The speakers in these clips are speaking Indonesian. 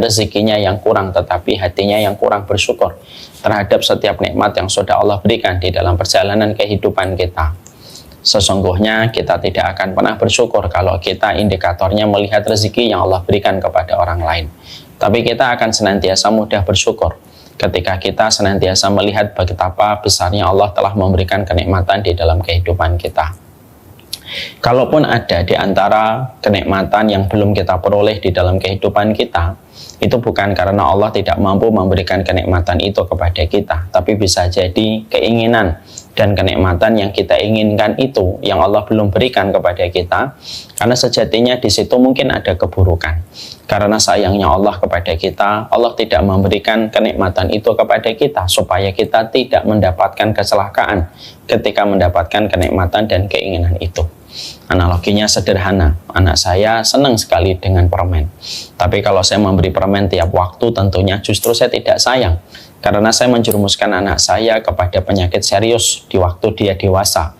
rezekinya yang kurang, tetapi hatinya yang kurang bersyukur terhadap setiap nikmat yang sudah Allah berikan di dalam perjalanan kehidupan kita. Sesungguhnya kita tidak akan pernah bersyukur kalau kita indikatornya melihat rezeki yang Allah berikan kepada orang lain. Tapi kita akan senantiasa mudah bersyukur ketika kita senantiasa melihat betapa besarnya Allah telah memberikan kenikmatan di dalam kehidupan kita. Kalaupun ada di antara kenikmatan yang belum kita peroleh di dalam kehidupan kita, itu bukan karena Allah tidak mampu memberikan kenikmatan itu kepada kita, tapi bisa jadi keinginan dan kenikmatan yang kita inginkan itu yang Allah belum berikan kepada kita, karena sejatinya di situ mungkin ada keburukan. Karena sayangnya Allah kepada kita, Allah tidak memberikan kenikmatan itu kepada kita supaya kita tidak mendapatkan kecelakaan ketika mendapatkan kenikmatan dan keinginan itu. Analoginya sederhana, anak saya senang sekali dengan permen, tapi kalau saya memberi permen tiap waktu, tentunya justru saya tidak sayang, karena saya menjerumuskan anak saya kepada penyakit serius di waktu dia dewasa,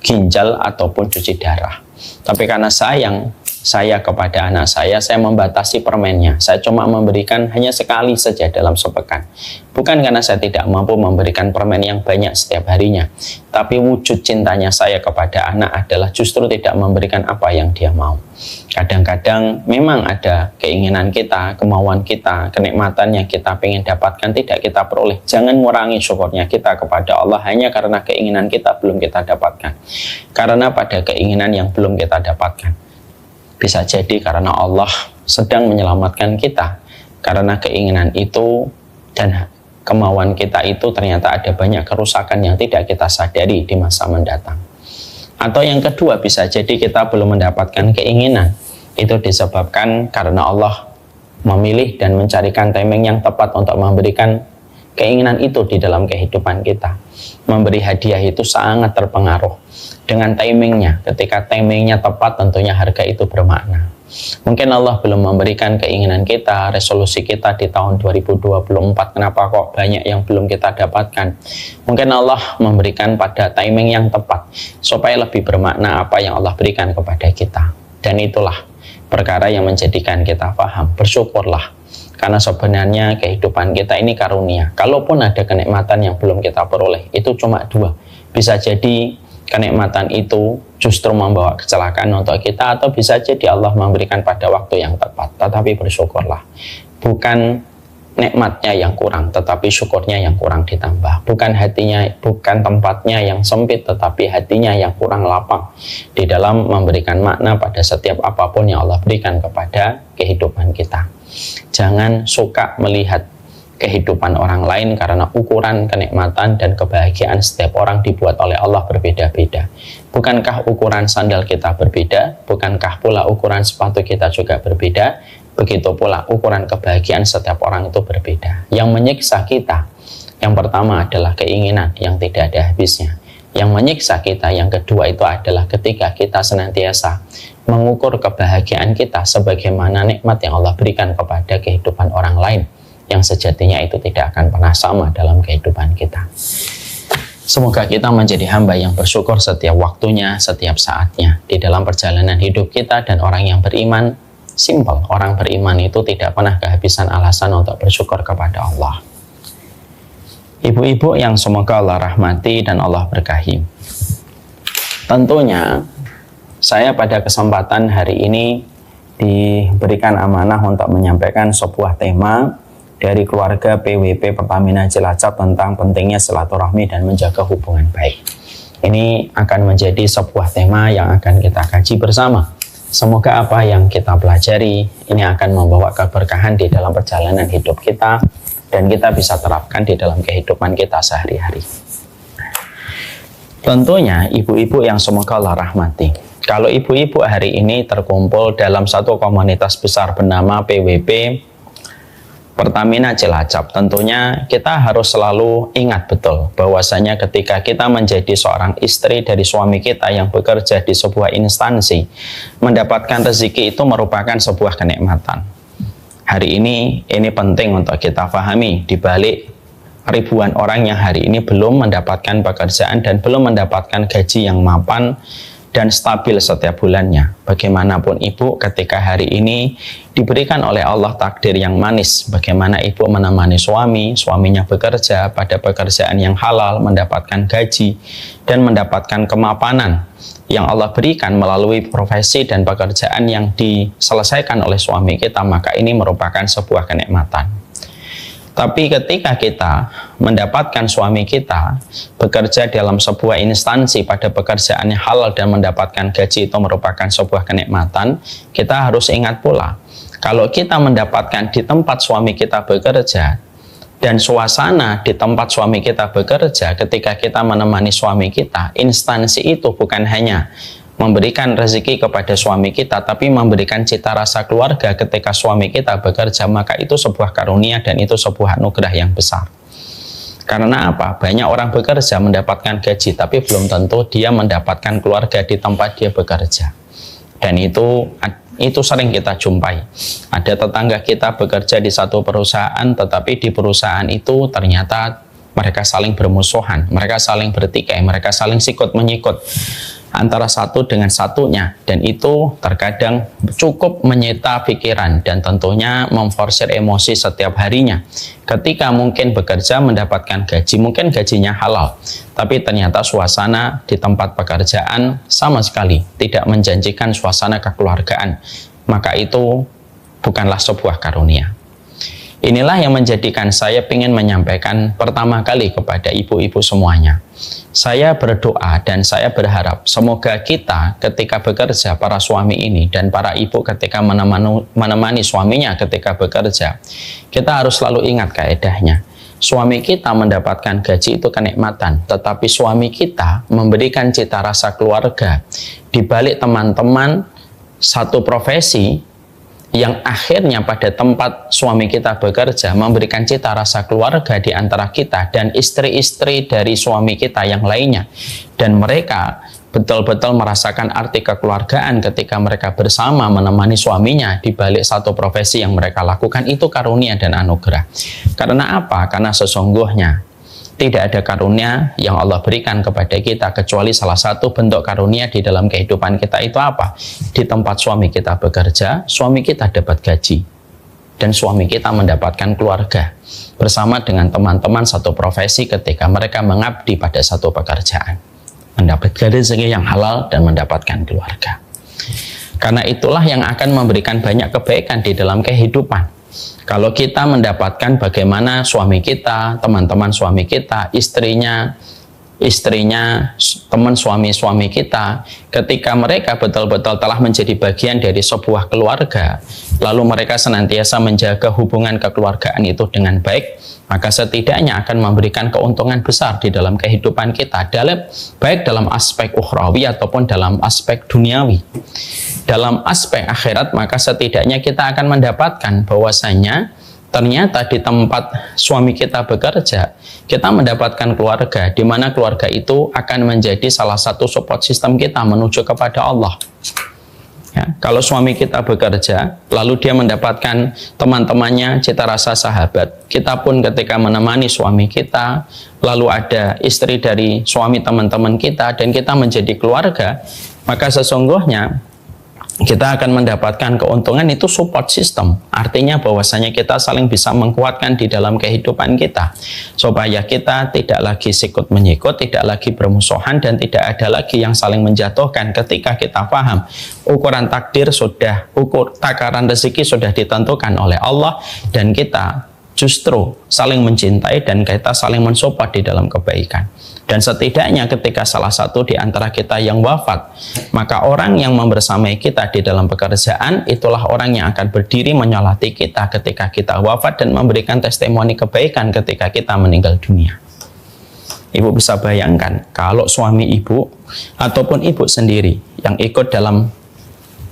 ginjal ataupun cuci darah. Tapi karena sayang saya kepada anak saya membatasi permennya. Saya cuma memberikan hanya sekali saja dalam sepekan. Bukan karena saya tidak mampu memberikan permen yang banyak setiap harinya, tapi wujud cintanya saya kepada anak adalah justru tidak memberikan apa yang dia mau. Kadang-kadang memang ada keinginan kita, kemauan kita, kenikmatan yang kita ingin dapatkan tidak kita peroleh. Jangan mengurangi syukurnya kita kepada Allah hanya karena keinginan kita belum kita dapatkan. Karena pada keinginan yang belum kita dapatkan, bisa jadi karena Allah sedang menyelamatkan kita. Karena keinginan itu dan kemauan kita itu ternyata ada banyak kerusakan yang tidak kita sadari di masa mendatang. Atau yang kedua, bisa jadi kita belum mendapatkan keinginan. Itu disebabkan karena Allah memilih dan mencarikan timing yang tepat untuk memberikan keinginan itu di dalam kehidupan kita. Memberi hadiah itu sangat terpengaruh dengan timingnya. Ketika timingnya tepat, tentunya harga itu bermakna. Mungkin Allah belum memberikan keinginan kita, resolusi kita di tahun 2024, kenapa kok banyak yang belum kita dapatkan. Mungkin Allah memberikan pada timing yang tepat supaya lebih bermakna apa yang Allah berikan kepada kita. Dan itulah perkara yang menjadikan kita paham, bersyukurlah, karena sebenarnya kehidupan kita ini karunia. Kalaupun ada kenikmatan yang belum kita peroleh, itu cuma dua. Bisa jadi kenikmatan itu justru membawa kecelakaan untuk kita, atau bisa jadi Allah memberikan pada waktu yang tepat. Tetapi bersyukurlah, bukan nikmatnya yang kurang, tetapi syukurnya yang kurang ditambah. Bukan hatinya, bukan tempatnya yang sempit, tetapi hatinya yang kurang lapang di dalam memberikan makna pada setiap apapun yang Allah berikan kepada kehidupan kita. Jangan suka melihat kehidupan orang lain karena ukuran kenikmatan dan kebahagiaan setiap orang dibuat oleh Allah berbeda-beda. Bukankah ukuran sandal kita berbeda? Bukankah pula ukuran sepatu kita juga berbeda? Begitu pula ukuran kebahagiaan setiap orang itu berbeda. Yang menyiksa kita, yang pertama adalah keinginan yang tidak ada habisnya. Yang menyiksa kita yang kedua itu adalah ketika kita senantiasa mengukur kebahagiaan kita sebagaimana nikmat yang Allah berikan kepada kehidupan orang lain, yang sejatinya itu tidak akan pernah sama dalam kehidupan kita. Semoga kita menjadi hamba yang bersyukur setiap waktunya, setiap saatnya di dalam perjalanan hidup kita. Dan orang yang beriman, simple, orang beriman itu tidak pernah kehabisan alasan untuk bersyukur kepada Allah. Ibu-ibu yang semoga Allah rahmati dan Allah berkahi, tentunya saya pada kesempatan hari ini diberikan amanah untuk menyampaikan sebuah tema dari keluarga PWP Pertamina Cilacap tentang pentingnya silaturahmi dan menjaga hubungan baik. Ini akan menjadi sebuah tema yang akan kita kaji bersama. Semoga apa yang kita pelajari ini akan membawa keberkahan di dalam perjalanan hidup kita dan kita bisa terapkan di dalam kehidupan kita sehari-hari. Tentunya ibu-ibu yang semoga Allah rahmati, kalau ibu-ibu hari ini terkumpul dalam satu komunitas besar bernama PWP Pertamina Cilacap, tentunya kita harus selalu ingat betul bahwasanya ketika kita menjadi seorang istri dari suami kita yang bekerja di sebuah instansi, mendapatkan rezeki itu merupakan sebuah kenikmatan. Hari ini penting untuk kita pahami, di balik ribuan orang yang hari ini belum mendapatkan pekerjaan dan belum mendapatkan gaji yang mapan dan stabil setiap bulannya. Bagaimanapun ibu ketika hari ini diberikan oleh Allah takdir yang manis, bagaimana ibu menemani suaminya bekerja pada pekerjaan yang halal, mendapatkan gaji dan mendapatkan kemapanan yang Allah berikan melalui profesi dan pekerjaan yang diselesaikan oleh suami kita, maka ini merupakan sebuah kenikmatan. Tapi ketika kita mendapatkan suami kita bekerja dalam sebuah instansi pada pekerjaan yang halal dan mendapatkan gaji, itu merupakan sebuah kenikmatan, kita harus ingat pula, kalau kita mendapatkan di tempat suami kita bekerja dan suasana di tempat suami kita bekerja, ketika kita menemani suami kita, instansi itu bukan hanya memberikan rezeki kepada suami kita, tapi memberikan cita rasa keluarga ketika suami kita bekerja, maka itu sebuah karunia dan itu sebuah anugerah yang besar. Karena apa? Banyak orang bekerja mendapatkan gaji, tapi belum tentu dia mendapatkan keluarga di tempat dia bekerja. Dan itu sering kita jumpai. Ada tetangga kita bekerja di satu perusahaan, tetapi di perusahaan itu ternyata mereka saling bermusuhan, mereka saling bertikai, mereka saling sikut-menyikut antara satu dengan satunya, dan itu terkadang cukup menyita pikiran dan tentunya memforsir emosi setiap harinya. Ketika mungkin bekerja mendapatkan gaji, mungkin gajinya halal, tapi ternyata suasana di tempat pekerjaan sama sekali tidak menjanjikan suasana kekeluargaan, maka itu bukanlah sebuah karunia. Inilah yang menjadikan saya ingin menyampaikan pertama kali kepada ibu-ibu semuanya. Saya berdoa dan saya berharap semoga kita ketika bekerja, para suami ini dan para ibu ketika menemani suaminya ketika bekerja, kita harus selalu ingat kaedahnya. Suami kita mendapatkan gaji itu kenikmatan, tetapi suami kita memberikan cita rasa keluarga di balik teman-teman satu profesi yang akhirnya pada tempat suami kita bekerja memberikan cita rasa keluarga di antara kita dan istri-istri dari suami kita yang lainnya, dan mereka betul-betul merasakan arti kekeluargaan ketika mereka bersama menemani suaminya di balik satu profesi yang mereka lakukan. Itu karunia dan anugerah. Karena apa? Karena sesungguhnya tidak ada karunia yang Allah berikan kepada kita kecuali salah satu bentuk karunia di dalam kehidupan kita itu apa? Di tempat suami kita bekerja, suami kita dapat gaji dan suami kita mendapatkan keluarga bersama dengan teman-teman satu profesi ketika mereka mengabdi pada satu pekerjaan, mendapatkan rezeki yang halal dan mendapatkan keluarga. Karena itulah yang akan memberikan banyak kebaikan di dalam kehidupan. Kalau kita mendapatkan bagaimana suami kita, teman-teman suami kita, istrinya, teman suami-suami kita, ketika mereka betul-betul telah menjadi bagian dari sebuah keluarga, lalu mereka senantiasa menjaga hubungan kekeluargaan itu dengan baik, maka setidaknya akan memberikan keuntungan besar di dalam kehidupan kita, baik dalam aspek ukhrawi ataupun dalam aspek duniawi. Dalam aspek akhirat, maka setidaknya kita akan mendapatkan bahwasanya ternyata di tempat suami kita bekerja, kita mendapatkan keluarga, di mana keluarga itu akan menjadi salah satu support system kita menuju kepada Allah. Ya, kalau suami kita bekerja, lalu dia mendapatkan teman-temannya, cita rasa sahabat, kita pun ketika menemani suami kita, lalu ada istri dari suami teman-teman kita, dan kita menjadi keluarga, maka sesungguhnya kita akan mendapatkan keuntungan itu support system. Artinya bahwasanya kita saling bisa menguatkan di dalam kehidupan kita, supaya kita tidak lagi sikut menyikut, tidak lagi bermusuhan, dan tidak ada lagi yang saling menjatuhkan ketika kita paham ukuran takdir sudah, takaran rezeki sudah ditentukan oleh Allah, dan kita justru saling mencintai dan kita saling mensupport di dalam kebaikan. Dan setidaknya ketika salah satu di antara kita yang wafat, maka orang yang membersamai kita di dalam pekerjaan itulah orang yang akan berdiri menyolati kita ketika kita wafat dan memberikan testimoni kebaikan ketika kita meninggal dunia. Ibu bisa bayangkan kalau suami ibu ataupun ibu sendiri yang ikut dalam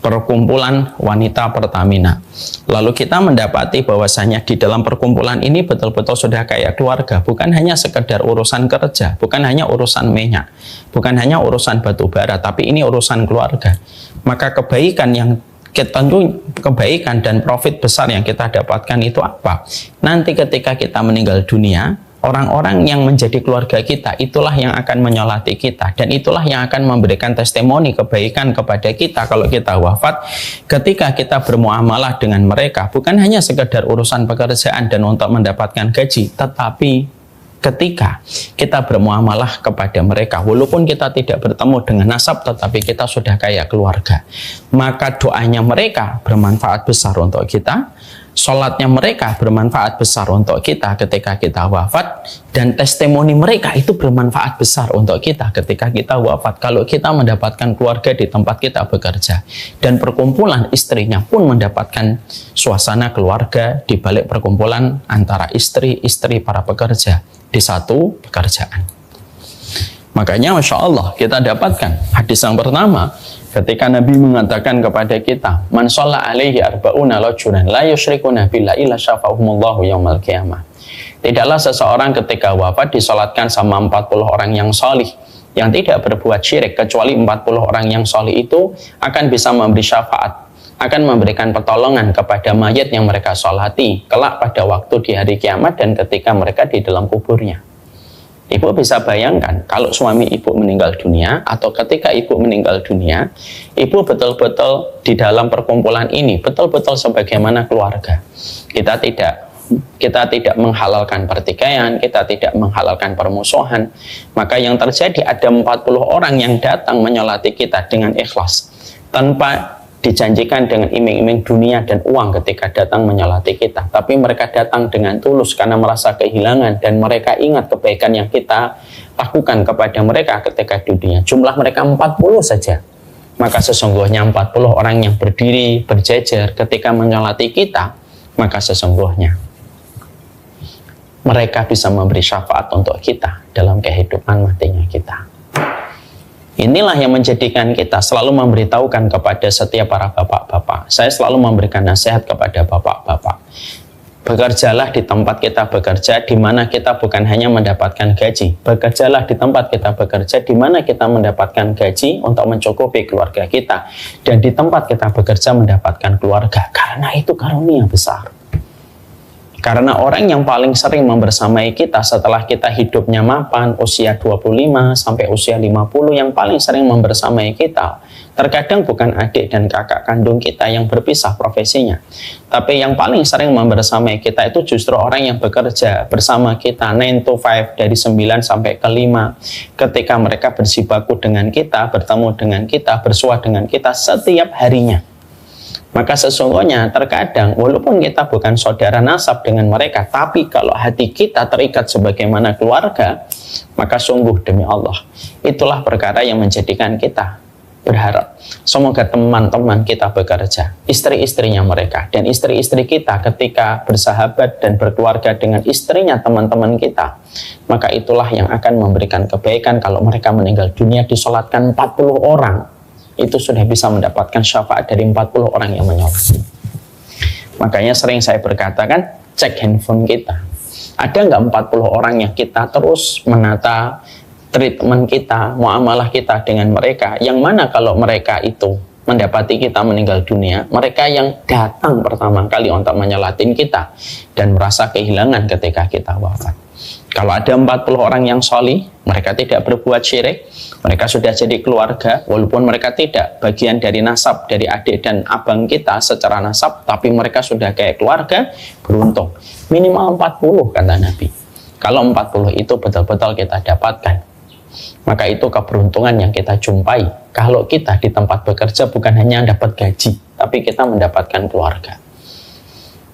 perkumpulan wanita Pertamina, lalu kita mendapati bahwasanya di dalam perkumpulan ini betul-betul sudah kayak keluarga, bukan hanya sekedar urusan kerja, bukan hanya urusan minyak, bukan hanya urusan batu bara, tapi ini urusan keluarga. Maka kebaikan yang tentu kebaikan dan profit besar yang kita dapatkan itu apa? Nanti ketika kita meninggal dunia, Orang-orang yang menjadi keluarga kita, itulah yang akan menyolati kita. Dan itulah yang akan memberikan testimoni kebaikan kepada kita kalau kita wafat. Ketika kita bermuamalah dengan mereka, bukan hanya sekedar urusan pekerjaan dan untuk mendapatkan gaji, tetapi ketika kita bermuamalah kepada mereka, walaupun kita tidak bertemu dengan nasab, tetapi kita sudah kayak keluarga, maka doanya mereka bermanfaat besar untuk kita. Sholatnya mereka bermanfaat besar untuk kita ketika kita wafat, dan testimoni mereka itu bermanfaat besar untuk kita ketika kita wafat. Kalau kita mendapatkan keluarga di tempat kita bekerja, dan perkumpulan istrinya pun mendapatkan suasana keluarga di balik perkumpulan antara istri-istri para pekerja di satu pekerjaan. Makanya Masya Allah kita dapatkan hadis yang pertama ketika Nabi mengatakan kepada kita, man shalla alaihi arba'una rajulan la yusyrikuna billahi illa syafa'ahumullahu yaumal qiyamah. Tidaklah seseorang ketika wafat disolatkan sama 40 orang yang salih yang tidak berbuat syirik, kecuali 40 orang yang salih itu akan bisa memberi syafaat, akan memberikan pertolongan kepada mayat yang mereka solati kelak pada waktu di hari kiamat dan ketika mereka di dalam kuburnya. Ibu bisa bayangkan kalau suami ibu meninggal dunia atau ketika ibu meninggal dunia, ibu betul-betul di dalam perkumpulan ini betul-betul sebagaimana keluarga. Kita tidak menghalalkan pertikaian, kita tidak menghalalkan permusuhan. Maka yang terjadi ada 40 orang yang datang menyolati kita dengan ikhlas tanpa dijanjikan dengan iming-iming dunia dan uang ketika datang menyolati kita, tapi mereka datang dengan tulus karena merasa kehilangan dan mereka ingat kebaikan yang kita lakukan kepada mereka ketika di dunia. Jumlah mereka 40 saja, maka sesungguhnya 40 orang yang berdiri berjejer ketika menyolati kita, maka sesungguhnya mereka bisa memberi syafaat untuk kita dalam kehidupan matinya kita. Inilah yang menjadikan kita selalu memberitahukan kepada setiap para bapak-bapak. Saya selalu memberikan nasihat kepada bapak-bapak. Bekerjalah di tempat kita bekerja, di mana kita bukan hanya mendapatkan gaji. Bekerjalah di tempat kita bekerja, di mana kita mendapatkan gaji untuk mencukupi keluarga kita. Dan di tempat kita bekerja mendapatkan keluarga. Karena itu karunia besar. Karena orang yang paling sering membersamai kita setelah kita hidupnya mapan, usia 25 sampai usia 50, yang paling sering membersamai kita, terkadang bukan adik dan kakak kandung kita yang berpisah profesinya, tapi yang paling sering membersamai kita itu justru orang yang bekerja bersama kita 9 to 5, dari 9 sampai ke 5, ketika mereka berjibaku dengan kita, bertemu dengan kita, bersua dengan kita setiap harinya. Maka sesungguhnya terkadang walaupun kita bukan saudara nasab dengan mereka, tapi kalau hati kita terikat sebagaimana keluarga, maka sungguh demi Allah, itulah perkara yang menjadikan kita berharap semoga teman-teman kita bekerja, istri-istrinya mereka, dan istri-istri kita ketika bersahabat dan berkeluarga dengan istrinya teman-teman kita, maka itulah yang akan memberikan kebaikan kalau mereka meninggal dunia disolatkan 40 orang. Itu sudah bisa mendapatkan syafaat dari 40 orang yang menyolati. Makanya sering saya berkata kan, cek handphone kita. Ada nggak 40 orang yang kita terus menata treatment kita, muamalah kita dengan mereka, yang mana kalau mereka itu mendapati kita meninggal dunia, mereka yang datang pertama kali untuk menyolatin kita dan merasa kehilangan ketika kita wafat. Kalau ada 40 orang yang solih, mereka tidak berbuat syirik, mereka sudah jadi keluarga, walaupun mereka tidak bagian dari nasab, dari adik dan abang kita secara nasab, tapi mereka sudah kayak keluarga, beruntung. Minimal 40 kata Nabi. Kalau 40 itu betul-betul kita dapatkan, maka itu keberuntungan yang kita jumpai. Kalau kita di tempat bekerja bukan hanya dapat gaji, tapi kita mendapatkan keluarga.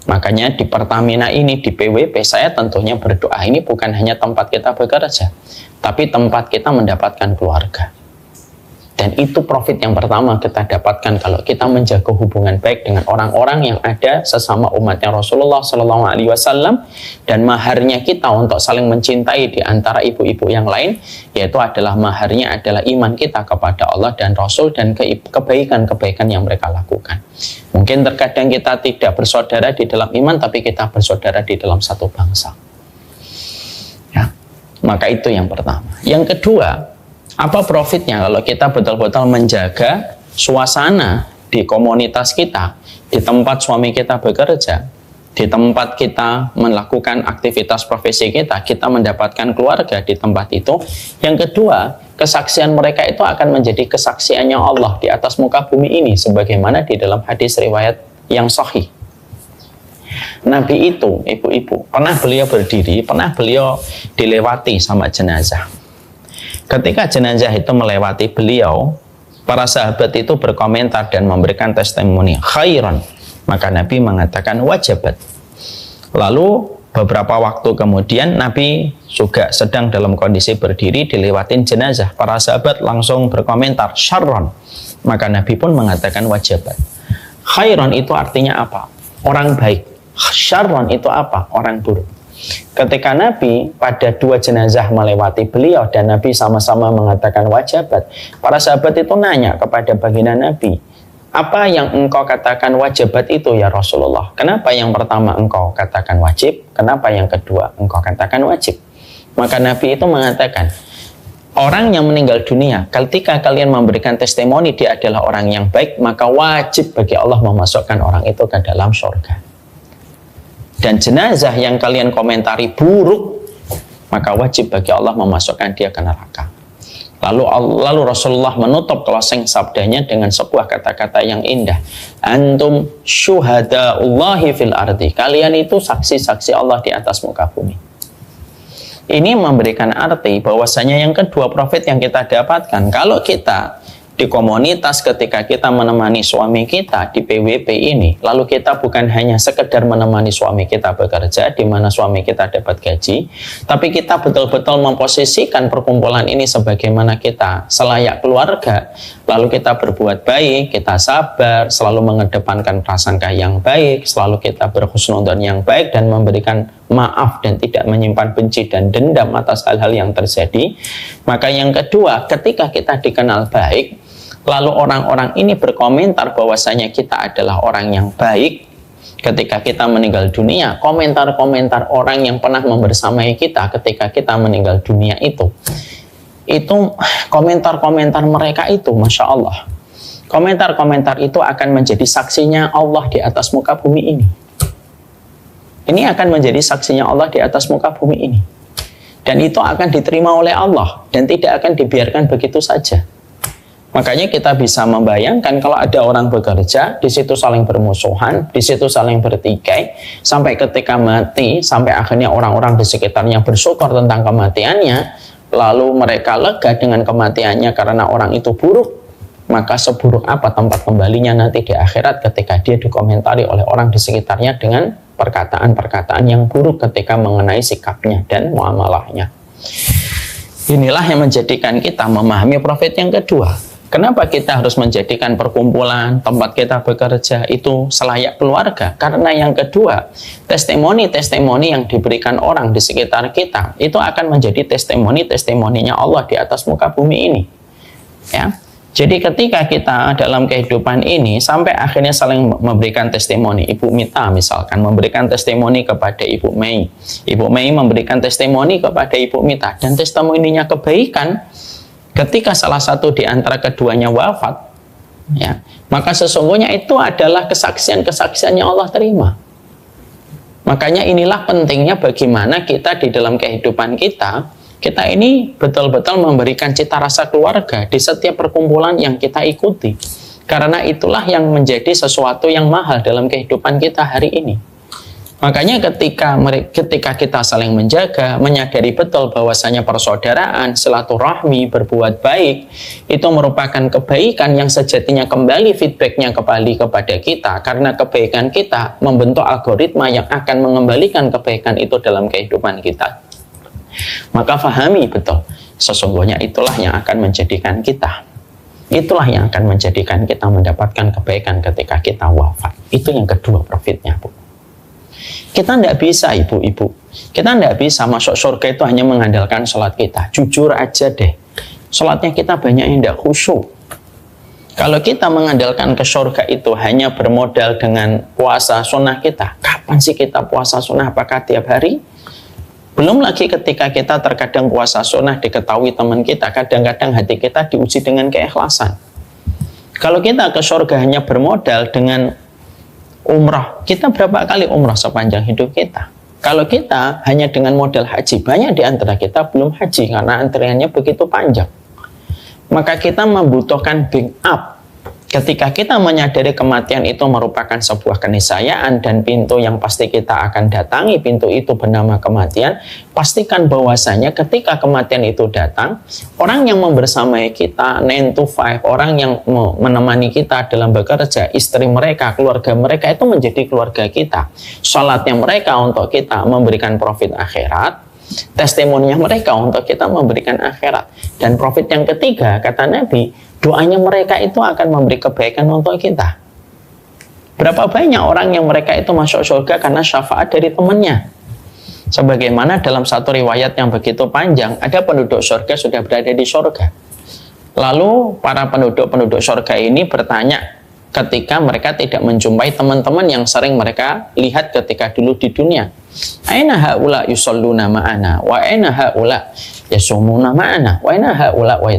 Makanya di Pertamina ini, di PWP, saya tentunya berdoa ini bukan hanya tempat kita bekerja, tapi tempat kita mendapatkan keluarga. Dan itu profit yang pertama kita dapatkan kalau kita menjaga hubungan baik dengan orang-orang yang ada sesama umatnya Rasulullah SAW, dan maharnya kita untuk saling mencintai di antara ibu-ibu yang lain, yaitu adalah maharnya adalah iman kita kepada Allah dan Rasul dan kebaikan-kebaikan yang mereka lakukan. Mungkin terkadang kita tidak bersaudara di dalam iman, tapi kita bersaudara di dalam satu bangsa. Ya, maka itu yang pertama. Yang kedua, apa profitnya kalau kita betul-betul menjaga suasana di komunitas kita, di tempat suami kita bekerja, di tempat kita melakukan aktivitas profesi kita, kita mendapatkan keluarga di tempat itu. Yang kedua, kesaksian mereka itu akan menjadi kesaksiannya Allah di atas muka bumi ini, sebagaimana di dalam hadis riwayat yang sahih. Nabi itu, ibu-ibu, pernah beliau berdiri, pernah beliau dilewati sama jenazah. Ketika jenazah itu melewati beliau, para sahabat itu berkomentar dan memberikan testimoni khairan, maka Nabi mengatakan wajabat. Lalu beberapa waktu kemudian Nabi juga sedang dalam kondisi berdiri dilewatin jenazah. Para sahabat langsung berkomentar syarron, maka Nabi pun mengatakan wajabat. Khairan itu artinya apa? Orang baik. Syarron itu apa? Orang buruk. Ketika Nabi pada dua jenazah melewati beliau dan Nabi sama-sama mengatakan wajabat, para sahabat itu nanya kepada baginda Nabi, apa yang engkau katakan wajibat itu ya Rasulullah? Kenapa yang pertama engkau katakan wajib? Kenapa yang kedua engkau katakan wajib? Maka Nabi itu mengatakan, orang yang meninggal dunia, ketika kalian memberikan testimoni dia adalah orang yang baik, maka wajib bagi Allah memasukkan orang itu ke dalam surga. Dan jenazah yang kalian komentari buruk, maka wajib bagi Allah memasukkan dia ke neraka. Lalu Rasulullah menutup closing sabdanya dengan sebuah kata-kata yang indah. Antum syuhadaullahi fil ardi. Kalian itu saksi-saksi Allah di atas muka bumi. Ini memberikan arti bahwasanya yang kedua profit yang kita dapatkan, kalau kita di komunitas ketika kita menemani suami kita di PWP ini, lalu kita bukan hanya sekedar menemani suami kita bekerja di mana suami kita dapat gaji, tapi kita betul-betul memposisikan perkumpulan ini sebagaimana kita selayak keluarga, lalu kita berbuat baik, kita sabar, selalu mengedepankan prasangka yang baik, selalu kita berhusnudzon yang baik dan memberikan maaf dan tidak menyimpan benci dan dendam atas hal-hal yang terjadi. Maka yang kedua, ketika kita dikenal baik, lalu orang-orang ini berkomentar bahwasanya kita adalah orang yang baik, ketika kita meninggal dunia, komentar-komentar orang yang pernah membersamai kita ketika kita meninggal dunia itu komentar-komentar mereka itu, Masya Allah, komentar-komentar itu akan menjadi saksinya Allah di atas muka bumi ini. Ini akan menjadi saksinya Allah di atas muka bumi ini. Dan itu akan diterima oleh Allah dan tidak akan dibiarkan begitu saja. Makanya kita bisa membayangkan kalau ada orang bekerja, di situ saling bermusuhan, di situ saling bertikai, sampai ketika mati, sampai akhirnya orang-orang di sekitarnya bersyukur tentang kematiannya, lalu mereka lega dengan kematiannya karena orang itu buruk, maka seburuk apa tempat kembalinya nanti di akhirat ketika dia dikomentari oleh orang di sekitarnya dengan perkataan-perkataan yang buruk ketika mengenai sikapnya dan muamalahnya. Inilah yang menjadikan kita memahami profit yang kedua. Kenapa kita harus menjadikan perkumpulan, tempat kita bekerja itu selayak keluarga? Karena yang kedua, testimoni-testimoni yang diberikan orang di sekitar kita itu akan menjadi testimoni-testimoninya Allah di atas muka bumi ini. Ya. Jadi ketika kita dalam kehidupan ini sampai akhirnya saling memberikan testimoni, Ibu Mita misalkan memberikan testimoni kepada Ibu Mei, Ibu Mei memberikan testimoni kepada Ibu Mita, dan testimoninya kebaikan, ketika salah satu di antara keduanya wafat, ya, maka sesungguhnya itu adalah kesaksian-kesaksian yang Allah terima. Makanya inilah pentingnya bagaimana kita di dalam kehidupan kita ini betul-betul memberikan cita rasa keluarga di setiap perkumpulan yang kita ikuti. Karena itulah yang menjadi sesuatu yang mahal dalam kehidupan kita hari ini. Makanya ketika kita saling menjaga, menyadari betul bahwasanya persaudaraan, silaturahmi, berbuat baik, itu merupakan kebaikan yang sejatinya kembali feedbacknya kembali kepada kita. Karena kebaikan kita membentuk algoritma yang akan mengembalikan kebaikan itu dalam kehidupan kita. Maka fahami betul, sesungguhnya itulah yang akan menjadikan kita, itulah yang akan menjadikan kita mendapatkan kebaikan ketika kita wafat. Itu yang kedua profitnya, Bu. Kita tidak bisa, ibu-ibu, kita tidak bisa masuk surga itu hanya mengandalkan sholat kita. Jujur aja deh, sholatnya kita banyak yang tidak khusyuk. Kalau kita mengandalkan ke surga itu hanya bermodal dengan puasa sunnah kita, kapan sih kita puasa sunnah? Apakah tiap hari? Belum lagi ketika kita terkadang puasa sunnah diketahui teman kita, kadang-kadang hati kita diuji dengan keikhlasan. Kalau kita ke surga hanya bermodal dengan Umrah, kita berapa kali umrah sepanjang hidup kita? Kalau kita hanya dengan modal haji, banyak di antara kita belum haji karena antriannya begitu panjang. Maka kita membutuhkan backup. Ketika kita menyadari kematian itu merupakan sebuah keniscayaan dan pintu yang pasti kita akan datangi, pintu itu bernama kematian, pastikan bahwasanya ketika kematian itu datang, orang yang membersamai kita 9 to 5, orang yang menemani kita dalam bekerja, istri mereka, keluarga mereka itu menjadi keluarga kita. Salatnya mereka untuk kita memberikan profit akhirat, testimoninya mereka untuk kita memberikan akhirat. Dan profit yang ketiga, kata Nabi, doanya mereka itu akan memberi kebaikan untuk kita. Berapa banyak orang yang mereka itu masuk surga karena syafaat dari temannya. Sebagaimana dalam satu riwayat yang begitu panjang, ada penduduk surga sudah berada di surga. Lalu para penduduk surga ini bertanya ketika mereka tidak menjumpai teman-teman yang sering mereka lihat ketika dulu di dunia. Aina haula yusalluna ma'ana wa aina haula yasumuna ma'ana wa aina haula wa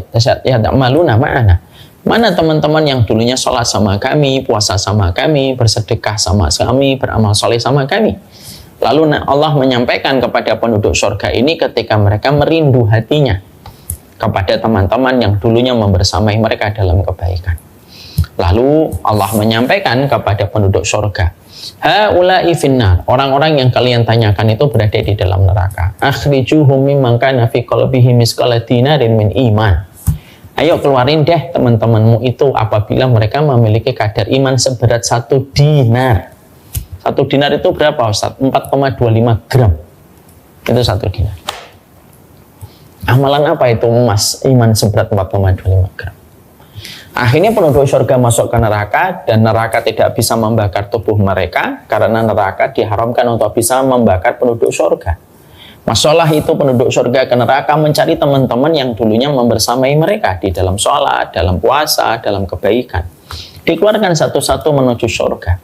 ya'maluna ma'ana. Mana teman-teman yang dulunya sholat sama kami, puasa sama kami, bersedekah sama kami, beramal soleh sama kami. Lalu Allah menyampaikan kepada penduduk surga ini ketika mereka merindu hatinya kepada teman-teman yang dulunya membersamai mereka dalam kebaikan. Lalu Allah menyampaikan kepada penduduk surga, haula'i finnar, orang-orang yang kalian tanyakan itu berada di dalam neraka. Akhrijuhum mimman kana fi qalbihi misqala dinarin min iman. Ayo keluarin deh teman-temanmu itu apabila mereka memiliki kadar iman seberat 1 dinar. 1 dinar itu berapa Ustaz? 4,25 gram. Itu 1 dinar. Amalan apa itu emas iman seberat 4,25 gram? Akhirnya penduduk surga masuk ke neraka dan neraka tidak bisa membakar tubuh mereka karena neraka diharamkan untuk bisa membakar penduduk surga. Masalah itu penduduk surga ke neraka mencari teman-teman yang dulunya membersamai mereka di dalam sholat, dalam puasa, dalam kebaikan. Dikeluarkan satu-satu menuju surga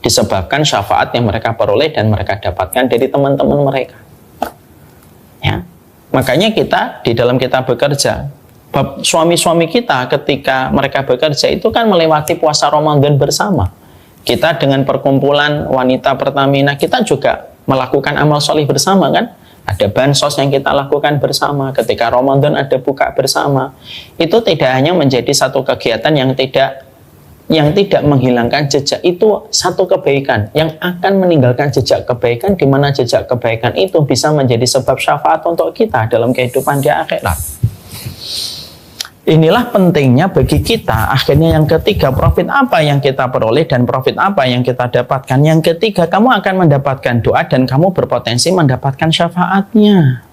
disebabkan syafaat yang mereka peroleh dan mereka dapatkan dari teman-teman mereka. Ya. Makanya kita di dalam kita bekerja, suami-suami kita ketika mereka bekerja itu kan melewati puasa Ramadan bersama. Kita dengan perkumpulan wanita Pertamina, kita juga melakukan amal soleh bersama kan. Ada bansos yang kita lakukan bersama. Ketika Ramadan ada buka bersama. Itu tidak hanya menjadi satu kegiatan yang tidak menghilangkan jejak, itu satu kebaikan yang akan meninggalkan jejak kebaikan, di mana jejak kebaikan itu bisa menjadi sebab syafaat untuk kita dalam kehidupan di akhirat. Inilah pentingnya bagi kita. Akhirnya yang ketiga, profit apa yang kita peroleh dan profit apa yang kita dapatkan. Yang ketiga, kamu akan mendapatkan doa dan kamu berpotensi mendapatkan syafaatnya.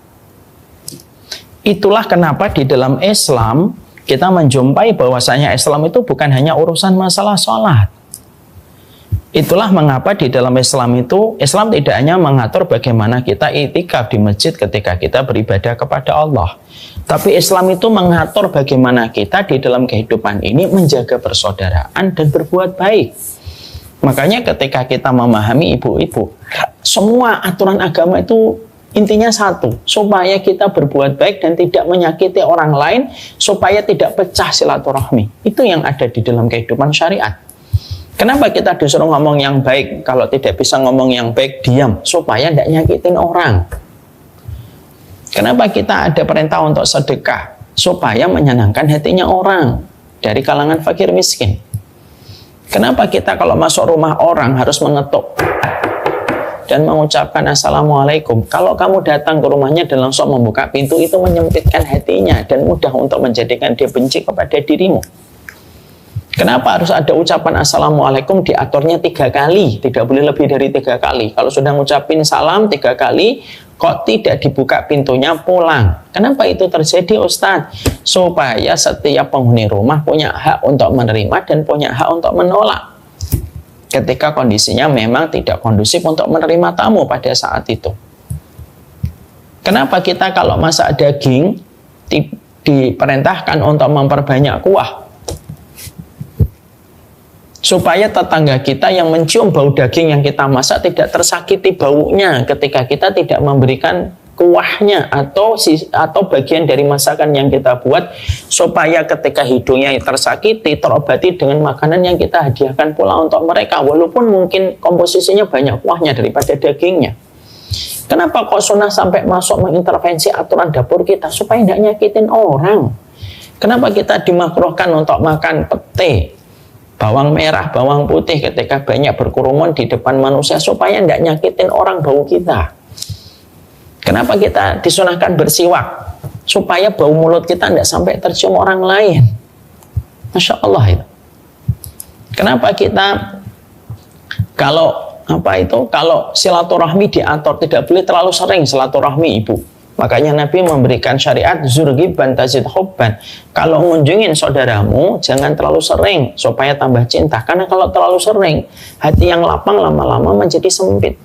Itulah kenapa di dalam Islam kita menjumpai bahwasanya Islam itu bukan hanya urusan masalah sholat. Itulah mengapa di dalam Islam itu, Islam tidak hanya mengatur bagaimana kita i'tikaf di masjid ketika kita beribadah kepada Allah. Tapi Islam itu mengatur bagaimana kita di dalam kehidupan ini menjaga persaudaraan dan berbuat baik. Makanya ketika kita memahami ibu-ibu, semua aturan agama itu intinya satu, supaya kita berbuat baik dan tidak menyakiti orang lain, supaya tidak pecah silaturahmi. Itu yang ada di dalam kehidupan syariat. Kenapa kita disuruh ngomong yang baik? Kalau tidak bisa ngomong yang baik, diam, supaya tidak nyakitin orang. Kenapa kita ada perintah untuk sedekah? Supaya menyenangkan hatinya orang dari kalangan fakir miskin. Kenapa kita kalau masuk rumah orang harus mengetuk dan mengucapkan assalamualaikum? Kalau kamu datang ke rumahnya dan langsung membuka pintu, itu menyempitkan hatinya dan mudah untuk menjadikan dia benci kepada dirimu. Kenapa harus ada ucapan assalamualaikum? Diaturnya 3 kali, tidak boleh lebih dari 3 kali. Kalau sudah ngucapin salam 3 kali, kok tidak dibuka pintunya, pulang. Kenapa itu terjadi Ustadz? Supaya setiap penghuni rumah punya hak untuk menerima dan punya hak untuk menolak. Ketika kondisinya memang tidak kondusif untuk menerima tamu pada saat itu. Kenapa kita kalau masak daging diperintahkan untuk memperbanyak kuah? Supaya tetangga kita yang mencium bau daging yang kita masak tidak tersakiti baunya ketika kita tidak memberikan kuahnya atau bagian dari masakan yang kita buat, supaya ketika hidungnya tersakiti terobati dengan makanan yang kita hadiahkan pula untuk mereka, walaupun mungkin komposisinya banyak kuahnya daripada dagingnya. Kenapa kok sunnah sampai masuk mengintervensi aturan dapur kita? Supaya tidak nyakitin orang. Kenapa kita dimakruhkan untuk makan pete, bawang merah, bawang putih ketika banyak berkerumun di depan manusia? Supaya tidak nyakitin orang bau kita. Kenapa kita disunahkan bersiwak? Supaya bau mulut kita tidak sampai tercium orang lain. Masya Allah itu. Kenapa kita kalau silaturahmi diatur, tidak boleh terlalu sering silaturahmi ibu. Makanya Nabi memberikan syariat zurgiban tazid hubban. Kalau mengunjungin saudaramu jangan terlalu sering supaya tambah cinta. Karena kalau terlalu sering, hati yang lapang lama-lama menjadi sempit.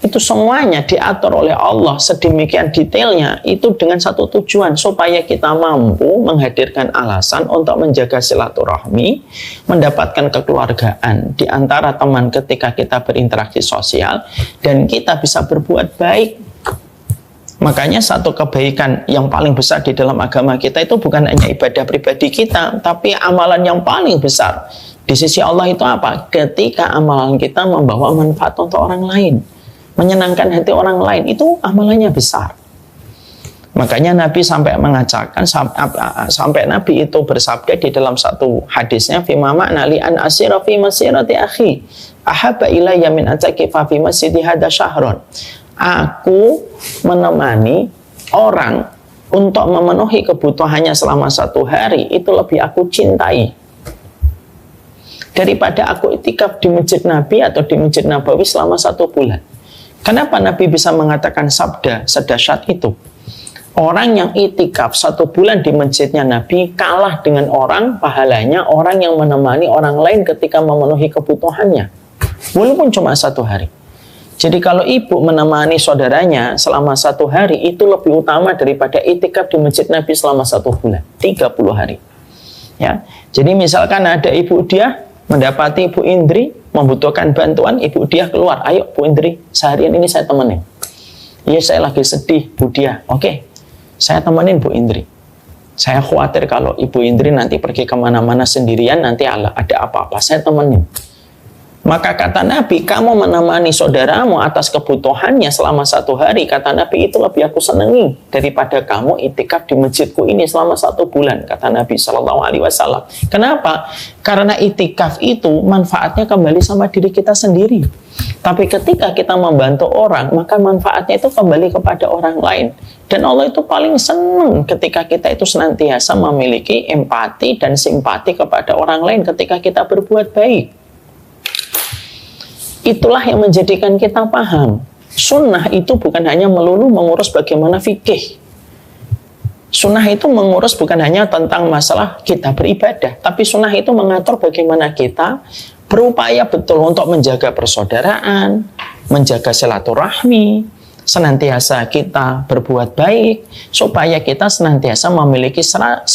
Itu semuanya diatur oleh Allah sedemikian detailnya, itu dengan satu tujuan, supaya kita mampu menghadirkan alasan untuk menjaga silaturahmi, mendapatkan kekeluargaan di antara teman ketika kita berinteraksi sosial, dan kita bisa berbuat baik. Makanya satu kebaikan yang paling besar di dalam agama kita itu bukan hanya ibadah pribadi kita, tapi amalan yang paling besar di sisi Allah itu apa? Ketika amalan kita membawa manfaat untuk orang lain, menyenangkan hati orang lain, itu amalannya besar. Makanya Nabi sampai mengatakan, sampai Nabi itu bersabda di dalam satu hadisnya, fima ma'na li an asira fi masirati akhi ahabba ilayya min atakifa fi masjidi hada syahron. Aku menemani orang untuk memenuhi kebutuhannya selama 1 hari, itu lebih aku cintai daripada aku itikaf di masjid Nabi atau di masjid Nabawi selama 1 bulan. Kenapa Nabi bisa mengatakan sabda sedahsyat itu? Orang yang itikaf 1 bulan di masjidnya Nabi kalah dengan orang pahalanya orang yang menemani orang lain ketika memenuhi kebutuhannya, walaupun cuma 1 hari. Jadi kalau ibu menemani saudaranya selama 1 hari, itu lebih utama daripada itikaf di masjid Nabi selama 1 bulan, 30 hari. Ya, jadi misalkan ada ibu dia mendapati Ibu Indri membutuhkan bantuan, Ibu dia keluar, ayo Bu Indri, seharian ini saya temenin. Iya, saya lagi sedih Bu dia. Oke, saya temenin Bu Indri. Saya khawatir kalau Ibu Indri nanti pergi kemana-mana sendirian, nanti ada apa-apa, saya temenin. Maka kata Nabi, kamu menemani saudaramu atas kebutuhannya selama 1 hari, kata Nabi, itu lebih aku senangi daripada kamu itikaf di masjidku ini selama 1 bulan, kata Nabi SAW. Kenapa? Karena itikaf itu manfaatnya kembali sama diri kita sendiri. Tapi ketika kita membantu orang, maka manfaatnya itu kembali kepada orang lain. Dan Allah itu paling senang ketika kita itu senantiasa memiliki empati dan simpati kepada orang lain ketika kita berbuat baik. Itulah yang menjadikan kita paham. Sunnah itu bukan hanya melulu mengurus bagaimana fikih. Sunnah itu mengurus bukan hanya tentang masalah kita beribadah, tapi sunnah itu mengatur bagaimana kita berupaya betul untuk menjaga persaudaraan, menjaga silaturahmi, senantiasa kita berbuat baik, supaya kita senantiasa memiliki 1001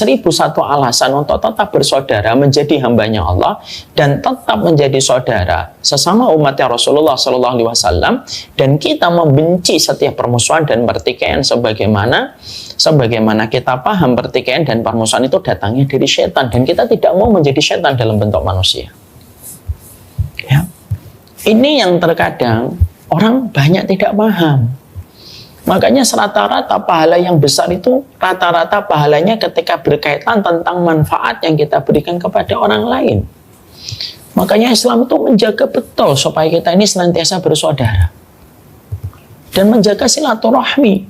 alasan untuk tetap bersaudara, menjadi hambanya Allah, dan tetap menjadi saudara sesama umatnya Rasulullah SAW, dan kita membenci setiap permusuhan dan pertikaian sebagaimana kita paham pertikaian dan permusuhan itu datangnya dari setan, dan kita tidak mau menjadi setan dalam bentuk manusia. Ya. Ini yang terkadang orang banyak tidak paham. Makanya rata-rata pahala yang besar itu rata-rata pahalanya ketika berkaitan tentang manfaat yang kita berikan kepada orang lain. Makanya Islam itu menjaga betul supaya kita ini senantiasa bersaudara dan menjaga silaturahmi,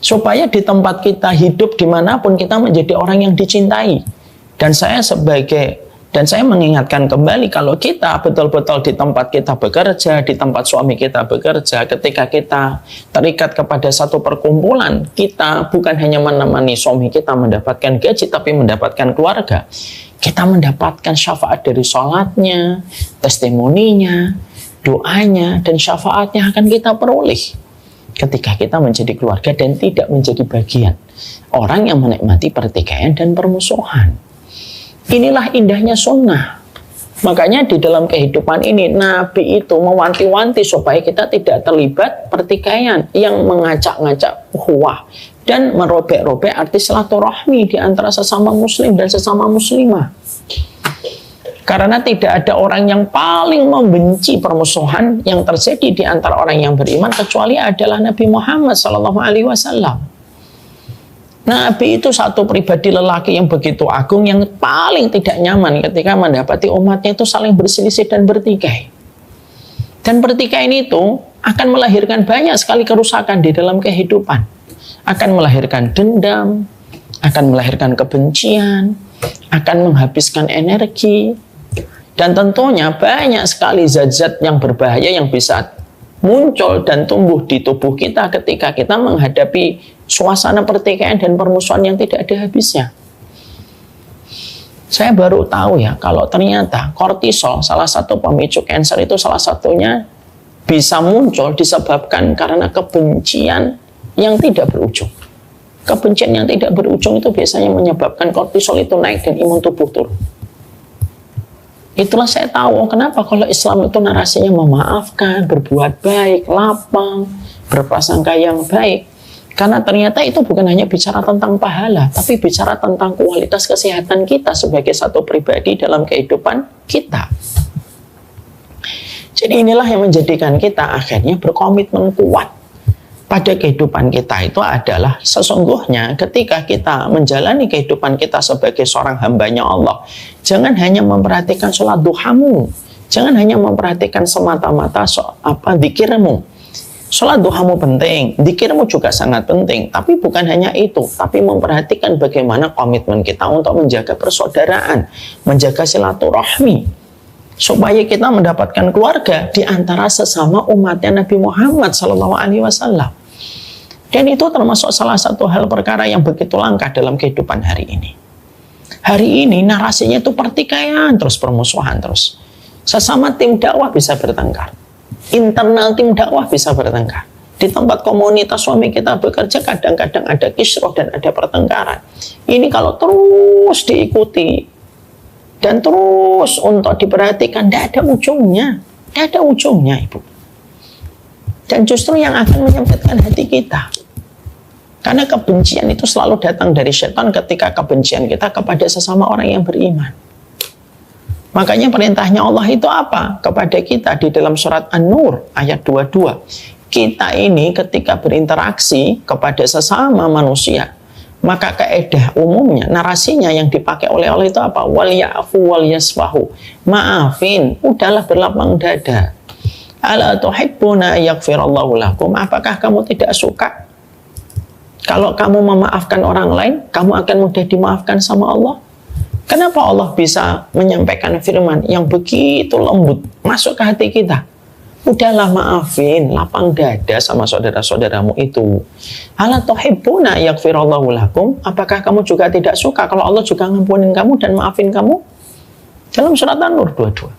supaya di tempat kita hidup dimanapun kita menjadi orang yang dicintai. Dan saya mengingatkan kembali, kalau kita betul-betul di tempat kita bekerja, di tempat suami kita bekerja, ketika kita terikat kepada satu perkumpulan, kita bukan hanya menemani suami kita mendapatkan gaji, tapi mendapatkan keluarga. Kita mendapatkan syafaat dari sholatnya, testimoninya, doanya, dan syafaatnya akan kita peroleh ketika kita menjadi keluarga dan tidak menjadi bagian orang yang menikmati pertikaian dan permusuhan. Inilah indahnya sunnah. Makanya di dalam kehidupan ini Nabi itu mewanti-wanti supaya kita tidak terlibat pertikaian yang mengacak-ngacak ukhuwah dan merobek-robek arti silaturahmi di antara sesama muslim dan sesama muslimah. Karena tidak ada orang yang paling membenci permusuhan yang terjadi di antara orang yang beriman kecuali adalah Nabi Muhammad SAW. Nabi itu satu pribadi lelaki yang begitu agung yang paling tidak nyaman ketika mendapati umatnya itu saling berselisih dan bertikai. Dan pertikaian itu akan melahirkan banyak sekali kerusakan di dalam kehidupan. Akan melahirkan dendam, akan melahirkan kebencian, akan menghabiskan energi, dan tentunya banyak sekali zat-zat yang berbahaya yang bisa muncul dan tumbuh di tubuh kita ketika kita menghadapi suasana pertikaian dan permusuhan yang tidak ada habisnya. Saya baru tahu ya, kalau ternyata kortisol, salah satu pemicu kanker itu salah satunya bisa muncul disebabkan karena kebencian yang tidak berujung. Kebencian yang tidak berujung itu biasanya menyebabkan kortisol itu naik dan imun tubuh turun. Itulah saya tahu kenapa kalau Islam itu narasinya memaafkan, berbuat baik, lapang, berprasangka yang baik. Karena ternyata itu bukan hanya bicara tentang pahala, tapi bicara tentang kualitas kesehatan kita sebagai satu pribadi dalam kehidupan kita. Jadi inilah yang menjadikan kita akhirnya berkomitmen kuat pada kehidupan kita itu adalah sesungguhnya ketika kita menjalani kehidupan kita sebagai seorang hambanya Allah, jangan hanya memperhatikan sholat duhamu, jangan hanya memperhatikan semata-mata zikirmu. Sholat duhamu penting, zikirmu juga sangat penting, tapi bukan hanya itu, tapi memperhatikan bagaimana komitmen kita untuk menjaga persaudaraan, menjaga silaturahmi, supaya kita mendapatkan keluarga di antara sesama umatnya Nabi Muhammad SAW. Dan itu termasuk salah satu hal perkara yang begitu langka dalam kehidupan hari ini. Hari ini narasinya itu pertikaian terus, permusuhan terus. Sesama tim dakwah bisa bertengkar, internal tim dakwah bisa bertengkar. Di tempat komunitas suami kita bekerja kadang-kadang ada kisruh dan ada pertengkaran. Ini kalau terus diikuti dan terus untuk diperhatikan, tidak ada ujungnya. Tidak ada ujungnya, Ibu. Dan justru yang akan menyempitkan hati kita. Karena kebencian itu selalu datang dari setan ketika kebencian kita kepada sesama orang yang beriman. Makanya perintahnya Allah itu apa? Kepada kita di dalam surat An-Nur ayat 22. Kita ini ketika berinteraksi kepada sesama manusia, maka kaedah umumnya, narasinya yang dipakai oleh Allah itu apa? Wal ya'fu wal yasfahu. Maafin, udahlah berlapang dada. Ala tuhibbuna yaghfirallahu lakum. Apakah kamu tidak suka kalau kamu memaafkan orang lain, kamu akan mudah dimaafkan sama Allah? Kenapa Allah bisa menyampaikan firman yang begitu lembut masuk ke hati kita? Udahlah maafin, lapang dada sama saudara-saudaramu itu. Ala tuhibbuna yaghfirallahu lakum. Apakah kamu juga tidak suka kalau Allah juga ngampunin kamu dan maafin kamu? Dalam surat An-Nur 22.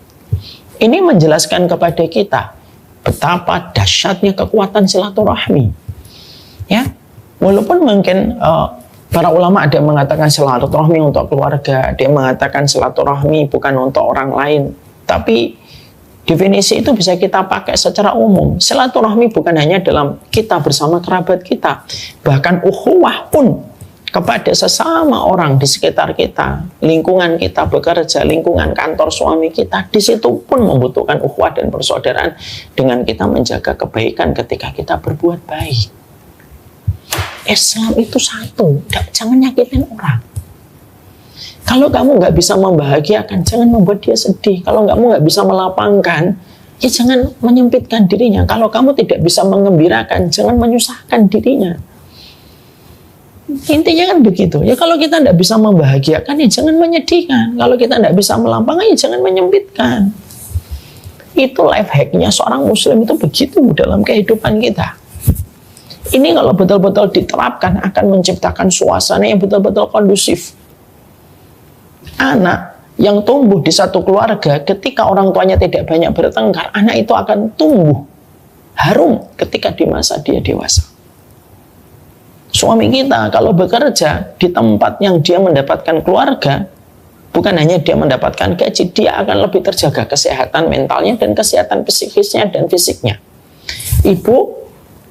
Ini menjelaskan kepada kita betapa dahsyatnya kekuatan silaturahmi. Ya, walaupun mungkin para ulama ada yang mengatakan silaturahmi untuk keluarga, ada yang mengatakan silaturahmi bukan untuk orang lain. Tapi definisi itu bisa kita pakai secara umum. Silaturahmi bukan hanya dalam kita bersama kerabat kita, bahkan ukhuwah pun kepada sesama orang di sekitar kita, lingkungan kita bekerja, lingkungan kantor suami kita, di situ pun membutuhkan ukhuwah dan persaudaraan dengan kita menjaga kebaikan ketika kita berbuat baik. Islam itu satu, jangan nyakitin orang. Kalau kamu nggak bisa membahagiakan, jangan membuat dia sedih. Kalau kamu nggak bisa melapangkan, ya jangan menyempitkan dirinya. Kalau kamu tidak bisa mengembirakan, jangan menyusahkan dirinya. Intinya kan begitu. Ya kalau kita tidak bisa membahagiakan, ya jangan menyedihkan. Kalau kita tidak bisa melapangkan, ya jangan menyempitkan. Itu life hack-nya seorang muslim itu begitu dalam kehidupan kita. Ini kalau betul-betul diterapkan akan menciptakan suasana yang betul-betul kondusif. Anak yang tumbuh di satu keluarga ketika orang tuanya tidak banyak bertengkar, anak itu akan tumbuh harum ketika di masa dia dewasa. Suami kita kalau bekerja di tempat yang dia mendapatkan keluarga, Bukan hanya dia mendapatkan gaji, dia akan lebih terjaga kesehatan mentalnya dan kesehatan psikisnya dan fisiknya. Ibu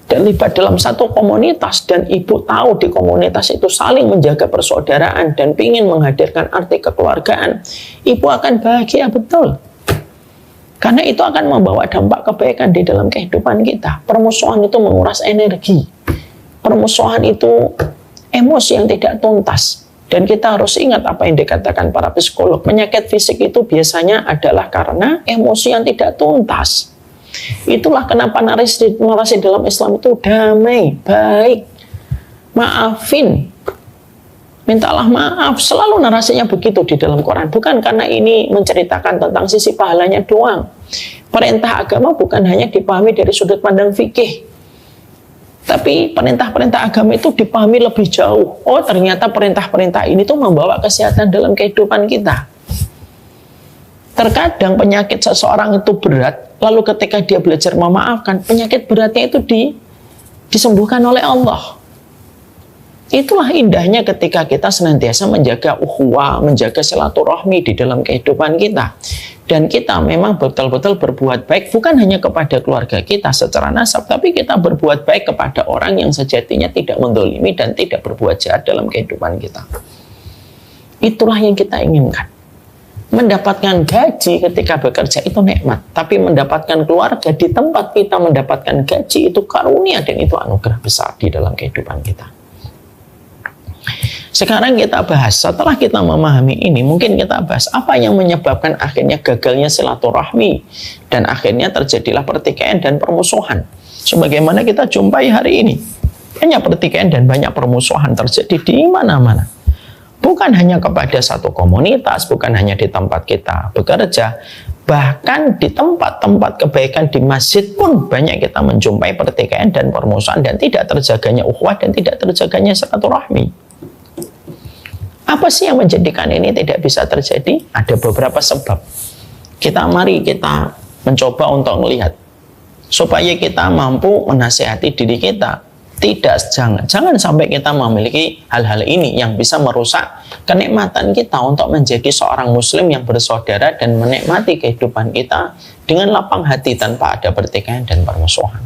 terlibat dalam satu komunitas dan ibu tahu di komunitas itu saling menjaga persaudaraan dan ingin menghadirkan arti kekeluargaan, ibu akan bahagia betul. Karena itu akan membawa dampak kebaikan di dalam kehidupan kita. Permusuhan itu menguras energi. Permusuhan itu emosi yang tidak tuntas. Dan kita harus ingat apa yang dikatakan para psikolog. Penyakit fisik itu biasanya adalah karena emosi yang tidak tuntas. Itulah kenapa narasi dalam Islam itu damai, baik, maafin, mintalah maaf. Selalu narasinya begitu di dalam Quran. Bukan karena ini menceritakan tentang sisi pahalanya doang. Perintah agama bukan hanya dipahami dari sudut pandang fikih, tapi perintah-perintah agama itu dipahami lebih jauh. Oh, ternyata perintah-perintah ini tuh membawa kesehatan dalam kehidupan kita. Terkadang penyakit seseorang itu berat, lalu ketika dia belajar memaafkan, penyakit beratnya itu disembuhkan oleh Allah. Itulah indahnya ketika kita senantiasa menjaga ukhuwah, menjaga silaturahmi di dalam kehidupan kita. Dan kita memang betul-betul berbuat baik bukan hanya kepada keluarga kita secara nasab, tapi kita berbuat baik kepada orang yang sejatinya tidak mendolimi dan tidak berbuat jahat dalam kehidupan kita. Itulah yang kita inginkan. Mendapatkan gaji ketika bekerja itu nikmat, tapi mendapatkan keluarga di tempat kita mendapatkan gaji itu karunia dan itu anugerah besar di dalam kehidupan kita. Sekarang kita bahas, setelah kita memahami ini, mungkin kita bahas apa yang menyebabkan akhirnya gagalnya silaturahmi dan akhirnya terjadilah pertikaian dan permusuhan. Sebagaimana kita jumpai hari ini, banyak pertikaian dan banyak permusuhan terjadi di mana-mana. Bukan hanya kepada satu komunitas, bukan hanya di tempat kita bekerja, bahkan di tempat-tempat kebaikan di masjid pun banyak kita menjumpai pertikaian dan permusuhan dan tidak terjaganya ukhuwah dan tidak terjaganya silaturahmi. Apa sih yang menjadikan ini tidak bisa terjadi? Ada beberapa sebab. Mari kita mencoba untuk melihat supaya kita mampu menasihati diri kita. Jangan sampai kita memiliki hal-hal ini yang bisa merusak kenikmatan kita untuk menjadi seorang muslim yang bersaudara dan menikmati kehidupan kita dengan lapang hati tanpa ada pertikaian dan permusuhan.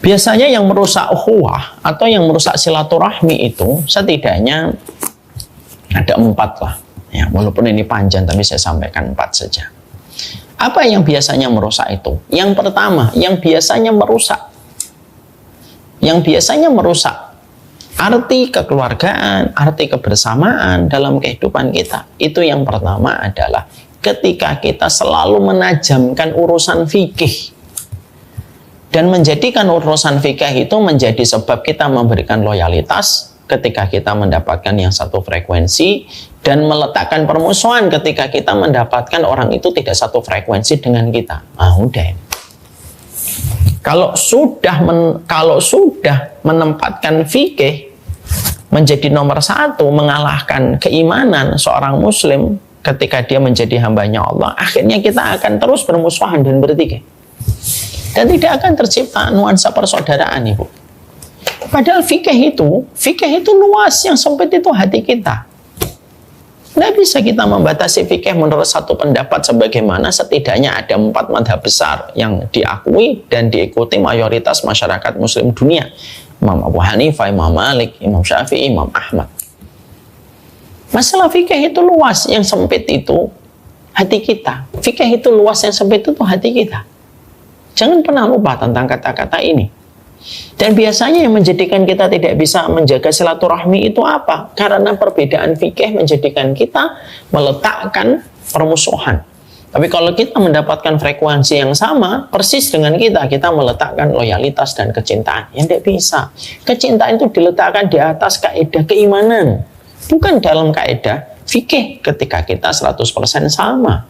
Biasanya yang merusak ukhuwah atau yang merusak silaturahmi itu setidaknya ada 4 lah. Ya, walaupun ini panjang tapi saya sampaikan 4 saja. Apa yang biasanya merusak itu? Yang pertama, yang biasanya merusak arti kekeluargaan, arti kebersamaan dalam kehidupan kita. Itu yang pertama adalah ketika kita selalu menajamkan urusan fikih. Dan menjadikan urusan fikih itu menjadi sebab kita memberikan loyalitas ketika kita mendapatkan yang satu frekuensi dan meletakkan permusuhan ketika kita mendapatkan orang itu tidak satu frekuensi dengan kita. Udah. Kalau sudah menempatkan fikih menjadi nomor 1, mengalahkan keimanan seorang muslim ketika dia menjadi hambanya Allah, akhirnya kita akan terus bermusuhan dan bertikai. Dan tidak akan tercipta nuansa persaudaraan, Ibu. Padahal fikih itu luas, yang sempit itu hati kita. Tidak bisa kita membatasi fikih menurut satu pendapat, sebagaimana setidaknya ada 4 madhab besar yang diakui dan diikuti mayoritas masyarakat muslim dunia. Imam Abu Hanifah, Imam Malik, Imam Syafi'i, Imam Ahmad. Masalah fikih itu luas, yang sempit itu hati kita. Fikih itu luas, yang sempit itu hati kita. Jangan pernah lupa tentang kata-kata ini. Dan biasanya yang menjadikan kita tidak bisa menjaga silaturahmi itu apa? Karena perbedaan fikih menjadikan kita meletakkan permusuhan. Tapi kalau kita mendapatkan frekuensi yang sama, persis dengan kita meletakkan loyalitas dan kecintaan. Yang tidak bisa. Kecintaan itu diletakkan di atas kaidah keimanan. Bukan dalam kaidah fikih ketika kita 100% sama.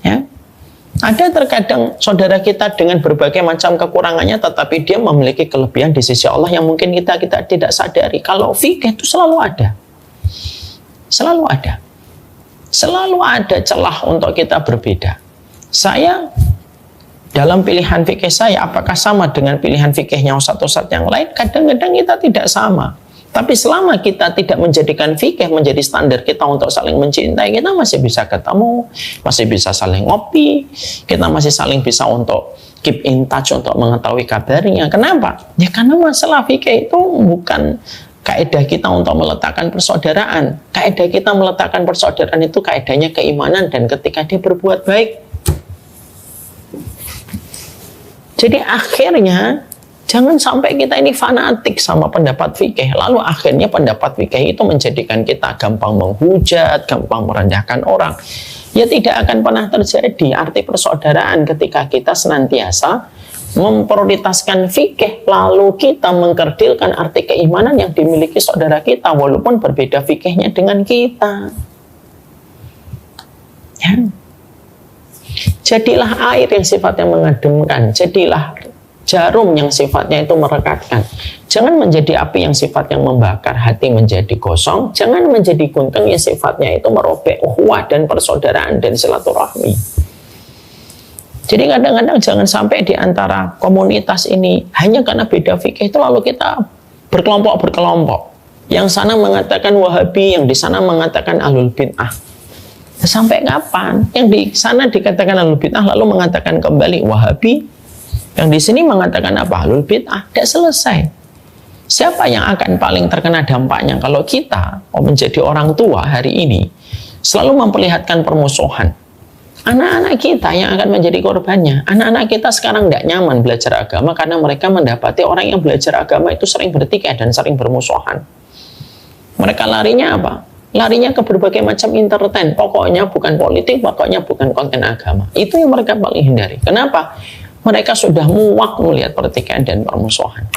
Ya. Ada terkadang saudara kita dengan berbagai macam kekurangannya, tetapi dia memiliki kelebihan di sisi Allah yang mungkin kita tidak sadari. Kalau fikih itu selalu ada. Selalu ada. Selalu ada celah untuk kita berbeda. Saya dalam pilihan fikih saya, apakah sama dengan pilihan fikihnya Ustadz yang lain? Kadang-kadang kita tidak sama. Tapi selama kita tidak menjadikan fikih menjadi standar kita untuk saling mencintai, kita masih bisa ketemu, masih bisa saling ngopi, kita masih saling bisa untuk keep in touch, untuk mengetahui kabarnya. Kenapa? Ya karena masalah fikih itu bukan kaidah kita untuk meletakkan persaudaraan. Kaidah kita meletakkan persaudaraan itu kaidahnya keimanan dan ketika dia berbuat baik. Jadi akhirnya jangan sampai kita ini fanatik sama pendapat fikih, lalu akhirnya pendapat fikih itu menjadikan kita gampang menghujat, gampang merendahkan orang. Ya tidak akan pernah terjadi arti persaudaraan ketika kita senantiasa memprioritaskan fikih, lalu kita mengkerdilkan arti keimanan yang dimiliki saudara kita, walaupun berbeda fikihnya dengan kita. Ya. Jadilah air yang sifatnya mengademkan, jadilah jarum yang sifatnya itu merekatkan. Jangan menjadi api yang sifatnya membakar, hati menjadi gosong. Jangan menjadi gunting yang sifatnya itu merobek ukhuwah dan persaudaraan dan silaturahmi. Jadi kadang-kadang jangan sampai di antara komunitas ini hanya karena beda fikih itu lalu kita berkelompok-berkelompok. Yang sana mengatakan Wahabi, yang di sana mengatakan Ahlul Bid'ah. Sampai kapan? Yang di sana dikatakan Ahlul Bid'ah lalu mengatakan kembali Wahabi, yang di sini mengatakan apa? Ahlul Bid'ah. Tidak selesai. Siapa yang akan paling terkena dampaknya kalau kita menjadi orang tua hari ini selalu memperlihatkan permusuhan? Anak-anak kita yang akan menjadi korbannya. Anak-anak kita sekarang tidak nyaman belajar agama karena mereka mendapati orang yang belajar agama itu sering bertikai dan sering bermusuhan. Mereka larinya apa? Larinya ke berbagai macam entertain. Pokoknya bukan politik, pokoknya bukan konten agama. Itu yang mereka paling hindari. Kenapa? Mereka sudah muak melihat pertikaian dan permusuhan.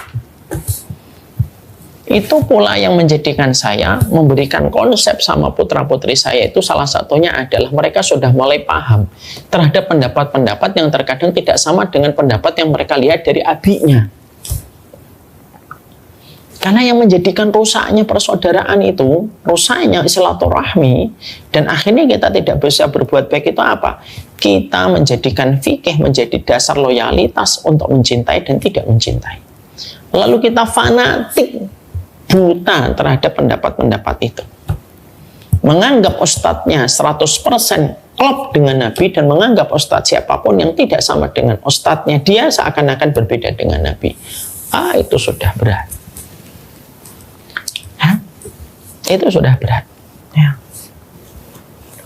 Itu pula yang menjadikan saya memberikan konsep sama putra-putri saya itu salah satunya adalah mereka sudah mulai paham terhadap pendapat-pendapat yang terkadang tidak sama dengan pendapat yang mereka lihat dari abinya. Karena yang menjadikan rusaknya persaudaraan itu, rusaknya silaturahmi, dan akhirnya kita tidak bisa berbuat baik itu apa? Kita menjadikan fikih menjadi dasar loyalitas untuk mencintai dan tidak mencintai. Lalu kita fanatik, buta terhadap pendapat-pendapat itu. Menganggap ustadznya 100% klop dengan Nabi dan menganggap ustadz siapapun yang tidak sama dengan ustadznya, dia seakan-akan berbeda dengan Nabi. Itu sudah berat. Itu sudah berat. Ya.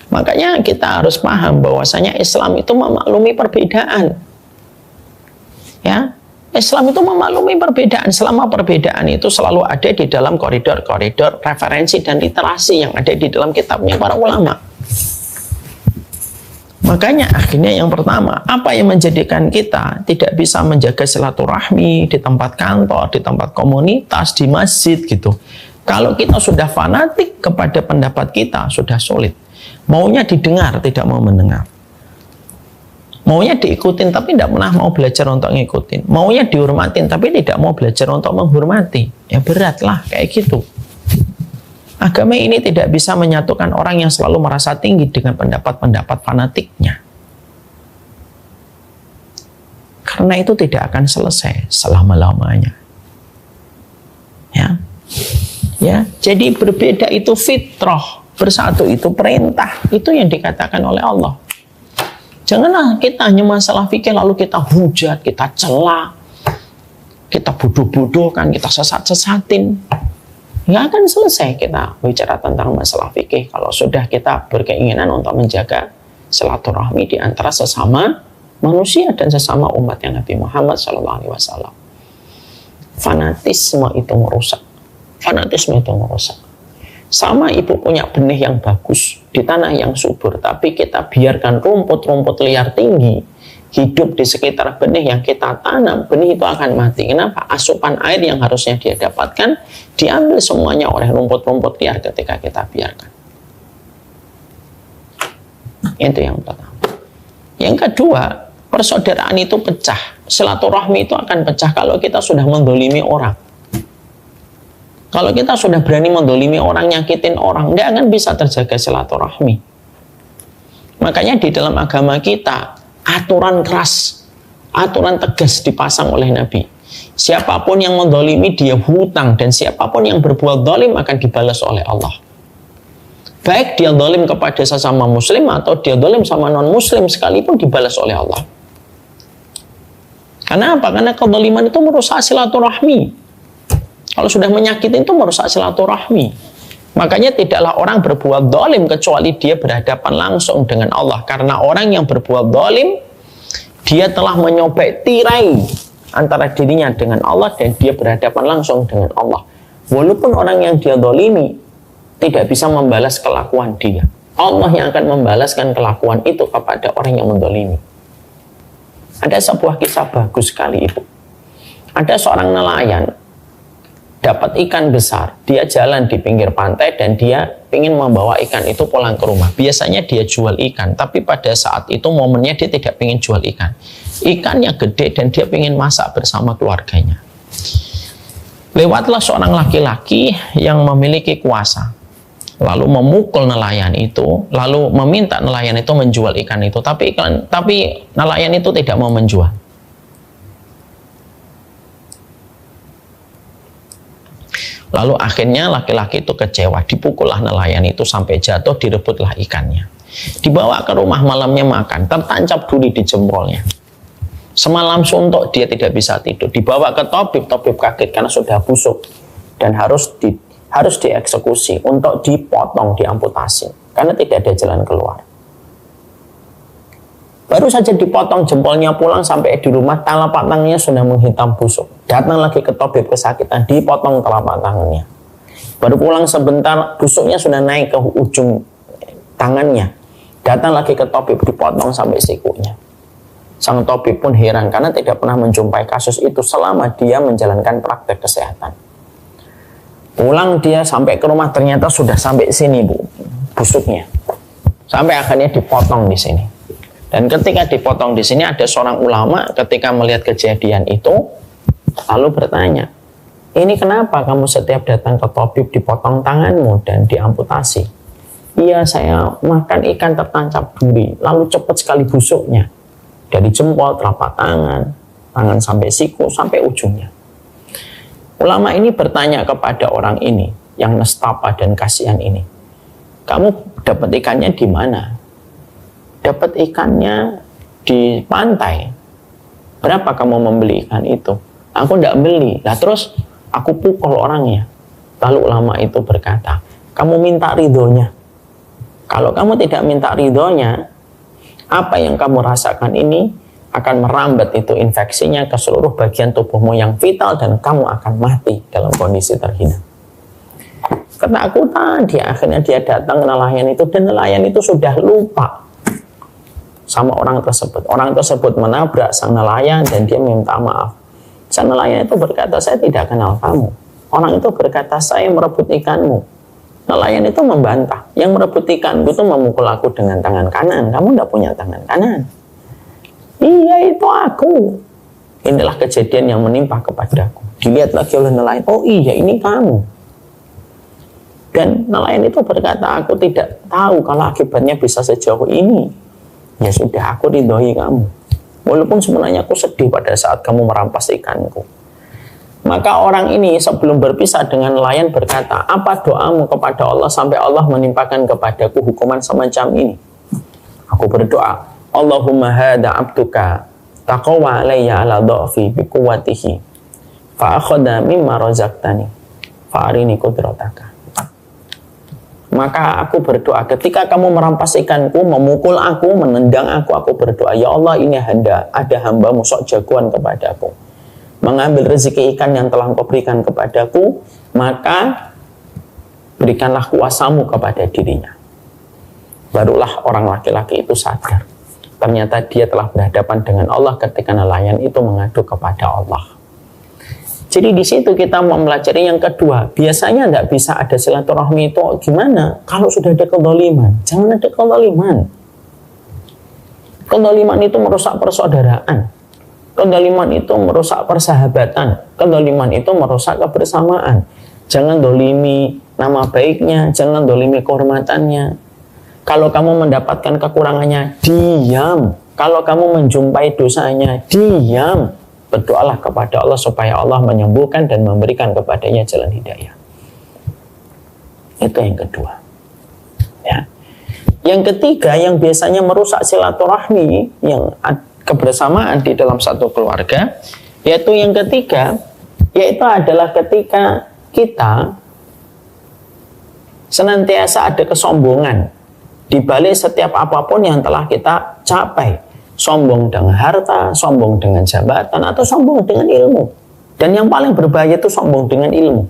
Makanya kita harus paham bahwasanya Islam itu memaklumi perbedaan. Ya, Islam itu memaklumi perbedaan. Selama perbedaan itu selalu ada di dalam koridor-koridor referensi dan literasi yang ada di dalam kitabnya para ulama. Makanya akhirnya yang pertama, apa yang menjadikan kita tidak bisa menjaga silaturahmi di tempat kantor, di tempat komunitas, di masjid gitu. Kalau kita sudah fanatik kepada pendapat kita, sudah sulit. Maunya didengar, tidak mau mendengar. Maunya diikutin, tapi tidak pernah mau belajar untuk ngikutin. Maunya dihormatin, tapi tidak mau belajar untuk menghormati. Ya beratlah, kayak gitu. Agama ini tidak bisa menyatukan orang yang selalu merasa tinggi dengan pendapat-pendapat fanatiknya. Karena itu tidak akan selesai selama-lamanya. Ya, jadi berbeda itu fitrah, bersatu itu perintah, itu yang dikatakan oleh Allah. Janganlah kita hanya masalah fikih lalu kita hujat, kita cela, kita bodoh-bodohkan, kita sesat-sesatin. Nggak akan selesai kita bicara tentang masalah fikih kalau sudah kita berkeinginan untuk menjaga silaturahmi di antara sesama manusia dan sesama umat yang Nabi Muhammad SAW. Fanatisme itu merusak. Fanatisme itu merusak. Sama ibu punya benih yang bagus di tanah yang subur, tapi kita biarkan rumput-rumput liar tinggi hidup di sekitar benih yang kita tanam, benih itu akan mati. Kenapa? Asupan air yang harusnya dia dapatkan diambil semuanya oleh rumput-rumput liar ketika kita biarkan. Itu yang pertama. Yang kedua, persaudaraan itu pecah. Silaturahmi itu akan pecah kalau kita sudah mendolimi orang. Kalau kita sudah berani mendolimi orang, nyakitin orang, tidak akan bisa terjaga silaturahmi. Makanya di dalam agama kita, aturan keras, aturan tegas dipasang oleh Nabi. Siapapun yang mendolimi dia hutang, dan siapapun yang berbuat dolim akan dibalas oleh Allah. Baik dia dolim kepada sesama muslim atau dia dolim sama non muslim sekalipun dibalas oleh Allah. Karena apa? Karena kedoliman itu merusak silaturahmi. Kalau sudah menyakiti itu merusak silaturahmi. Makanya tidaklah orang berbuat dolim kecuali dia berhadapan langsung dengan Allah. Karena orang yang berbuat dolim, dia telah menyobek tirai antara dirinya dengan Allah dan dia berhadapan langsung dengan Allah. Walaupun orang yang dia dolimi tidak bisa membalas kelakuan dia, Allah yang akan membalaskan kelakuan itu kepada orang yang mendolimi. Ada sebuah kisah bagus sekali itu. Ada seorang nelayan dapat ikan besar, dia jalan di pinggir pantai dan dia ingin membawa ikan itu pulang ke rumah. Biasanya dia jual ikan, tapi pada saat itu momennya dia tidak ingin jual ikan. Ikannya gede dan dia ingin masak bersama keluarganya. Lewatlah seorang laki-laki yang memiliki kuasa, lalu memukul nelayan itu, lalu meminta nelayan itu menjual ikan itu, tapi nelayan itu tidak mau menjual. Lalu akhirnya laki-laki itu kecewa, dipukullah nelayan itu sampai jatuh, direbutlah ikannya. Dibawa ke rumah, malamnya makan, tertancap duri di jempolnya. Semalam suntuk, dia tidak bisa tidur. Dibawa ke tabib kaget karena sudah busuk dan harus dieksekusi untuk dipotong, diamputasi karena tidak ada jalan keluar. Baru saja dipotong jempolnya, pulang sampai di rumah telapak tangannya sudah menghitam busuk. Datang lagi ke tabib kesakitan, dipotong telapak tangannya. Baru pulang sebentar, busuknya sudah naik ke ujung tangannya. Datang lagi ke tabib, dipotong sampai sikunya. Sang tabib pun heran karena tidak pernah menjumpai kasus itu selama dia menjalankan praktek kesehatan. Pulang dia sampai ke rumah, ternyata sudah sampai sini busuknya. Sampai akhirnya dipotong di sini. Dan ketika dipotong di sini ada seorang ulama ketika melihat kejadian itu lalu bertanya, ini kenapa kamu setiap datang ke tabib dipotong tanganmu dan diamputasi? Iya, saya makan ikan tertancap duri, lalu cepat sekali busuknya. Dari jempol, telapak tangan sampai siku, sampai ujungnya. Ulama ini bertanya kepada orang ini, yang nestapa dan kasihan ini, kamu dapat ikannya di mana? Dapat ikannya di pantai. Berapa kamu membeli ikan itu? Aku tidak beli. Nah terus aku pukul orangnya. Lalu ulama itu berkata, kamu minta ridhonya. Kalau kamu tidak minta ridhonya, apa yang kamu rasakan ini akan merambat itu infeksinya ke seluruh bagian tubuhmu yang vital dan kamu akan mati dalam kondisi terhina. Ketakutan dia, akhirnya dia datang ke nelayan itu dan nelayan itu sudah lupa sama orang tersebut. Orang tersebut menabrak sang nelayan dan dia minta maaf. Sang nelayan itu berkata, saya tidak kenal kamu. Orang itu berkata, saya merebut ikanmu. Nelayan itu membantah, yang merebut ikanku itu memukul aku dengan tangan kanan. Kamu tidak punya tangan kanan. Iya, itu aku. Inilah kejadian yang menimpa kepadaku. Dilihat lagi oleh nelayan, oh iya ini kamu. Dan nelayan itu berkata, aku tidak tahu kalau akibatnya bisa sejauh ini. Ya sudah, aku ridhoi kamu. Walaupun sebenarnya aku sedih pada saat kamu merampas ikanku. Maka orang ini sebelum berpisah dengan nelayan berkata, apa doamu kepada Allah sampai Allah menimpakan kepadaku hukuman semacam ini? Aku berdoa, Allahumma hada abduka taqawa alayya ala dha'fi biquwatihi fa akhadha mimma razaqtani fa arini qudrataka. Maka aku berdoa, ketika kamu merampas ikanku, memukul aku, menendang aku berdoa, ya Allah, ini ada hambamu sok jagoan kepadaku, mengambil rezeki ikan yang telah Engkau berikan kepadaku, maka berikanlah kuasamu kepada dirinya. Barulah orang laki-laki itu sadar, ternyata dia telah berhadapan dengan Allah ketika nelayan itu mengadu kepada Allah. Jadi di situ kita mau mempelajari yang kedua, biasanya tidak bisa ada silaturahmi itu gimana? Kalau sudah ada kezaliman, jangan ada kezaliman. Kezaliman itu merusak persaudaraan. Kezaliman itu merusak persahabatan. Kezaliman itu merusak kebersamaan. Jangan dolimi nama baiknya, jangan dolimi kehormatannya. Kalau kamu mendapatkan kekurangannya, diam. Kalau kamu menjumpai dosanya, diam. berdoalah kepada Allah supaya Allah menyembuhkan dan memberikan kepadanya jalan hidayah. Itu yang kedua. Ya. Yang ketiga yang biasanya merusak silaturahmi, yang kebersamaan di dalam satu keluarga, yaitu yang ketiga, yaitu adalah ketika kita senantiasa ada kesombongan di balik setiap apapun yang telah kita capai. Sombong dengan harta, sombong dengan jabatan, atau sombong dengan ilmu. Dan yang paling berbahaya itu sombong dengan ilmu.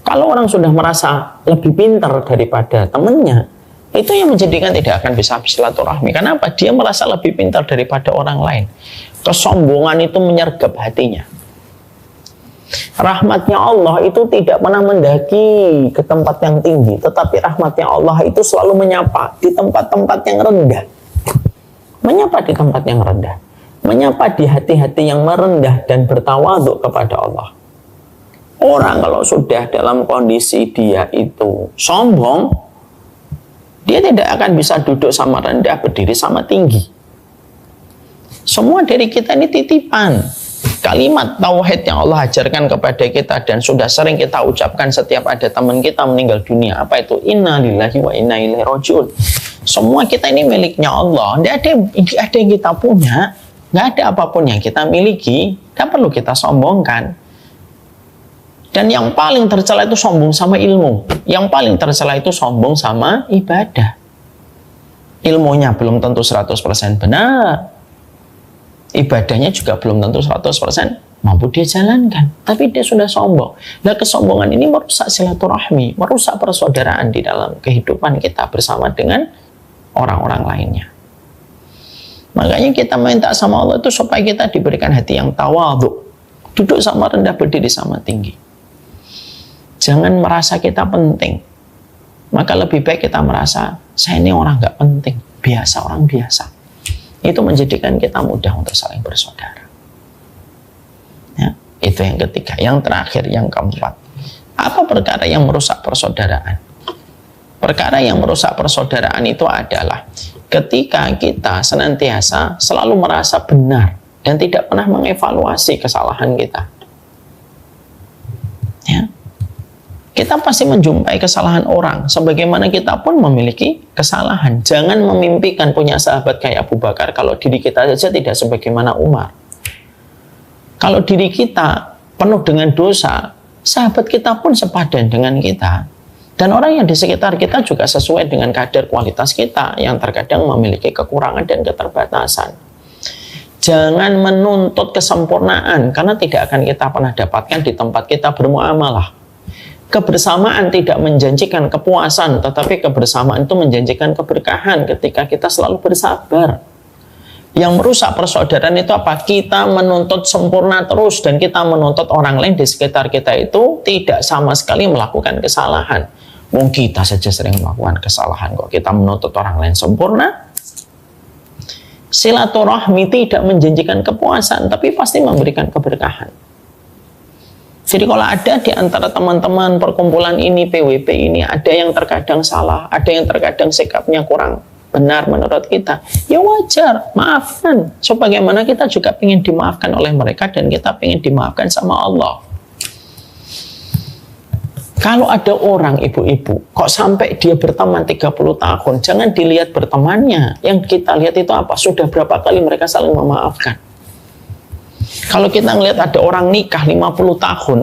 Kalau orang sudah merasa lebih pintar daripada temannya, itu yang menjadikan tidak akan bisa silaturahmi. Kenapa? Dia merasa lebih pintar daripada orang lain. Kesombongan itu menyergap hatinya. Rahmatnya Allah itu tidak pernah mendaki ke tempat yang tinggi, tetapi rahmatnya Allah itu selalu menyapa di tempat-tempat yang rendah. Menyapa di tempat yang rendah, menyapa di hati-hati yang merendah dan bertawaduk kepada Allah. Orang kalau sudah dalam kondisi dia itu sombong, dia tidak akan bisa duduk sama rendah, berdiri sama tinggi. Semua dari kita ini titipan. Kalimat tauhid yang Allah ajarkan kepada kita dan sudah sering kita ucapkan setiap ada teman kita meninggal dunia. Apa itu? Inna lillahi wa inna ilaihi raji'un. Semua kita ini miliknya Allah. Tidak ada yang kita punya. Nggak ada apapun yang kita miliki. Tidak perlu kita sombongkan. Dan yang paling tercela itu sombong sama ilmu. Yang paling tercela itu sombong sama ibadah. Ilmunya belum tentu 100% benar. Ibadahnya juga belum tentu 100% mampu dia jalankan. Tapi dia sudah sombong. Nah, kesombongan ini merusak silaturahmi, merusak persaudaraan di dalam kehidupan kita bersama dengan orang-orang lainnya. Makanya kita minta sama Allah itu supaya kita diberikan hati yang tawadhu. Duduk sama rendah, berdiri sama tinggi. Jangan merasa kita penting. Maka lebih baik kita merasa, saya ini orang nggak penting. Biasa, orang biasa. Itu menjadikan kita mudah untuk saling bersaudara. Ya, itu yang ketiga. Yang terakhir, yang keempat. Apa perkara yang merusak persaudaraan? Perkara yang merusak persaudaraan itu adalah ketika kita senantiasa selalu merasa benar dan tidak pernah mengevaluasi kesalahan kita. Ya. Kita pasti menjumpai kesalahan orang, sebagaimana kita pun memiliki kesalahan. Jangan memimpikan punya sahabat kayak Abu Bakar kalau diri kita saja tidak sebagaimana Umar. Kalau diri kita penuh dengan dosa, sahabat kita pun sepadan dengan kita. Dan orang yang di sekitar kita juga sesuai dengan kadar kualitas kita yang terkadang memiliki kekurangan dan keterbatasan. Jangan menuntut kesempurnaan, karena tidak akan kita pernah dapatkan di tempat kita bermuamalah. Kebersamaan tidak menjanjikan kepuasan, tetapi kebersamaan itu menjanjikan keberkahan ketika kita selalu bersabar. Yang merusak persaudaraan itu apa? Kita menuntut sempurna terus dan kita menuntut orang lain di sekitar kita itu tidak sama sekali melakukan kesalahan. Wong kita saja sering melakukan kesalahan kok kita menuntut orang lain sempurna. Silaturahmi tidak menjanjikan kepuasan, tapi pasti memberikan keberkahan. Jadi kalau ada di antara teman-teman perkumpulan ini, PWP ini, ada yang terkadang salah, ada yang terkadang sikapnya kurang benar menurut kita, ya wajar, maafkan. Sebagaimana kita juga ingin dimaafkan oleh mereka dan kita ingin dimaafkan sama Allah. Kalau ada orang ibu-ibu, kok sampai dia berteman 30 tahun, jangan dilihat bertemannya. Yang kita lihat itu apa? Sudah berapa kali mereka saling memaafkan. Kalau kita ngelihat ada orang nikah 50 tahun,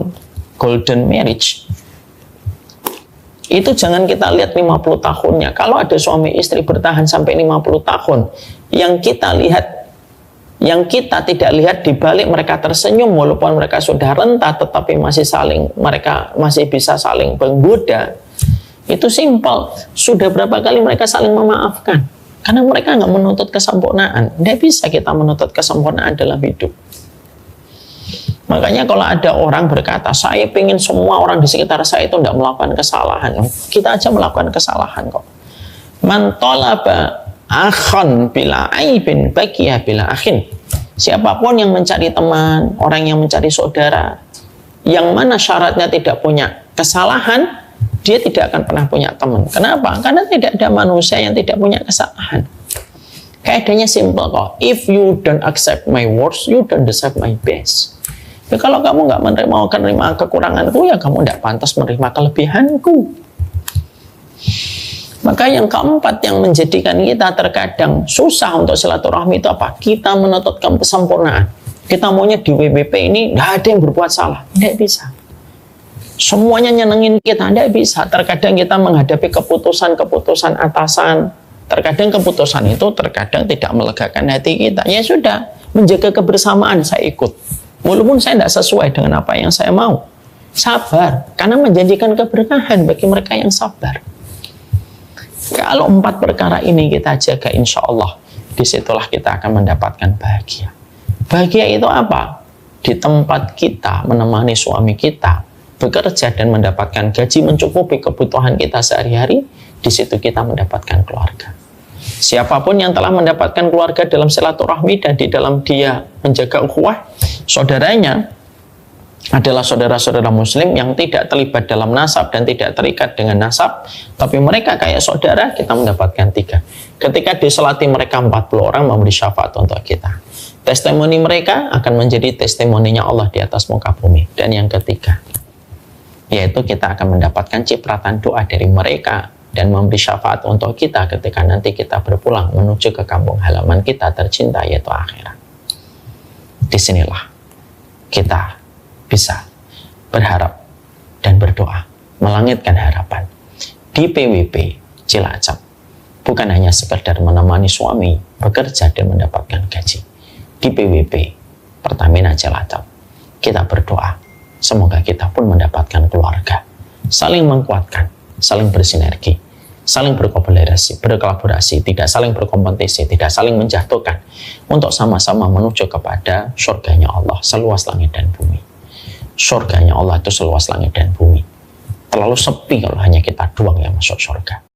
golden marriage, itu jangan kita lihat 50 tahunnya. Kalau ada suami istri bertahan sampai 50 tahun, yang kita lihat, yang kita tidak lihat di balik mereka tersenyum walaupun mereka sudah rentah, tetapi mereka masih bisa saling menggoda. Itu simpel. Sudah berapa kali mereka saling memaafkan? Karena mereka nggak menuntut kesempurnaan. Tidak bisa kita menuntut kesempurnaan dalam hidup. Makanya kalau ada orang berkata, saya ingin semua orang di sekitar saya itu tidak melakukan kesalahan. Kita aja melakukan kesalahan kok. Man talaba akhan bila aibin baqiya bila akhin. Siapapun yang mencari teman, orang yang mencari saudara, yang mana syaratnya tidak punya kesalahan, dia tidak akan pernah punya teman. Kenapa? Karena tidak ada manusia yang tidak punya kesalahan. Kaidahnya simple kok. If you don't accept my worst, you don't deserve my best. Ya, kalau kamu nggak menerima kekuranganku, ya kamu tidak pantas menerima kelebihanku. Maka yang keempat yang menjadikan kita terkadang susah untuk silaturahmi itu apa? Kita menuntut kesempurnaan. Kita maunya di WBP ini nggak ada yang berbuat salah, tidak bisa. Semuanya nyenengin kita, tidak bisa. Terkadang kita menghadapi keputusan-keputusan atasan. Terkadang keputusan itu terkadang tidak melegakan hati kita. Ya sudah, menjaga kebersamaan saya ikut. Walaupun saya tidak sesuai dengan apa yang saya mau. Sabar, karena menjanjikan keberkahan bagi mereka yang sabar. Kalau 4 perkara ini kita jaga, insya Allah, disitulah kita akan mendapatkan bahagia. Bahagia itu apa? Di tempat kita menemani suami kita, bekerja dan mendapatkan gaji mencukupi kebutuhan kita sehari-hari, di situ kita mendapatkan keluarga. Siapapun yang telah mendapatkan keluarga dalam silaturahmi dan di dalam dia menjaga ukhuwah, saudaranya adalah saudara-saudara muslim yang tidak terlibat dalam nasab dan tidak terikat dengan nasab, tapi mereka kayak saudara, kita mendapatkan 3. Ketika disolati mereka 40 orang memberi syafaat untuk kita. Testimoni mereka akan menjadi testimoninya Allah di atas muka bumi. Dan yang ketiga, yaitu kita akan mendapatkan cipratan doa dari mereka dan memberi syafaat untuk kita ketika nanti kita berpulang menuju ke kampung halaman kita tercinta, yaitu akhirat. Disinilah kita bisa berharap dan berdoa, melangitkan harapan. Di PWP Cilacap, bukan hanya sekedar menemani suami bekerja dan mendapatkan gaji. Di PWP Pertamina Cilacap, kita berdoa, semoga kita pun mendapatkan keluarga, saling menguatkan, saling bersinergi, saling berkolaborasi, tidak saling berkompetisi, tidak saling menjatuhkan, untuk sama-sama menuju kepada surganya Allah seluas langit dan bumi. Surganya Allah itu seluas langit dan bumi. Terlalu sepi kalau hanya kita doang yang masuk surga.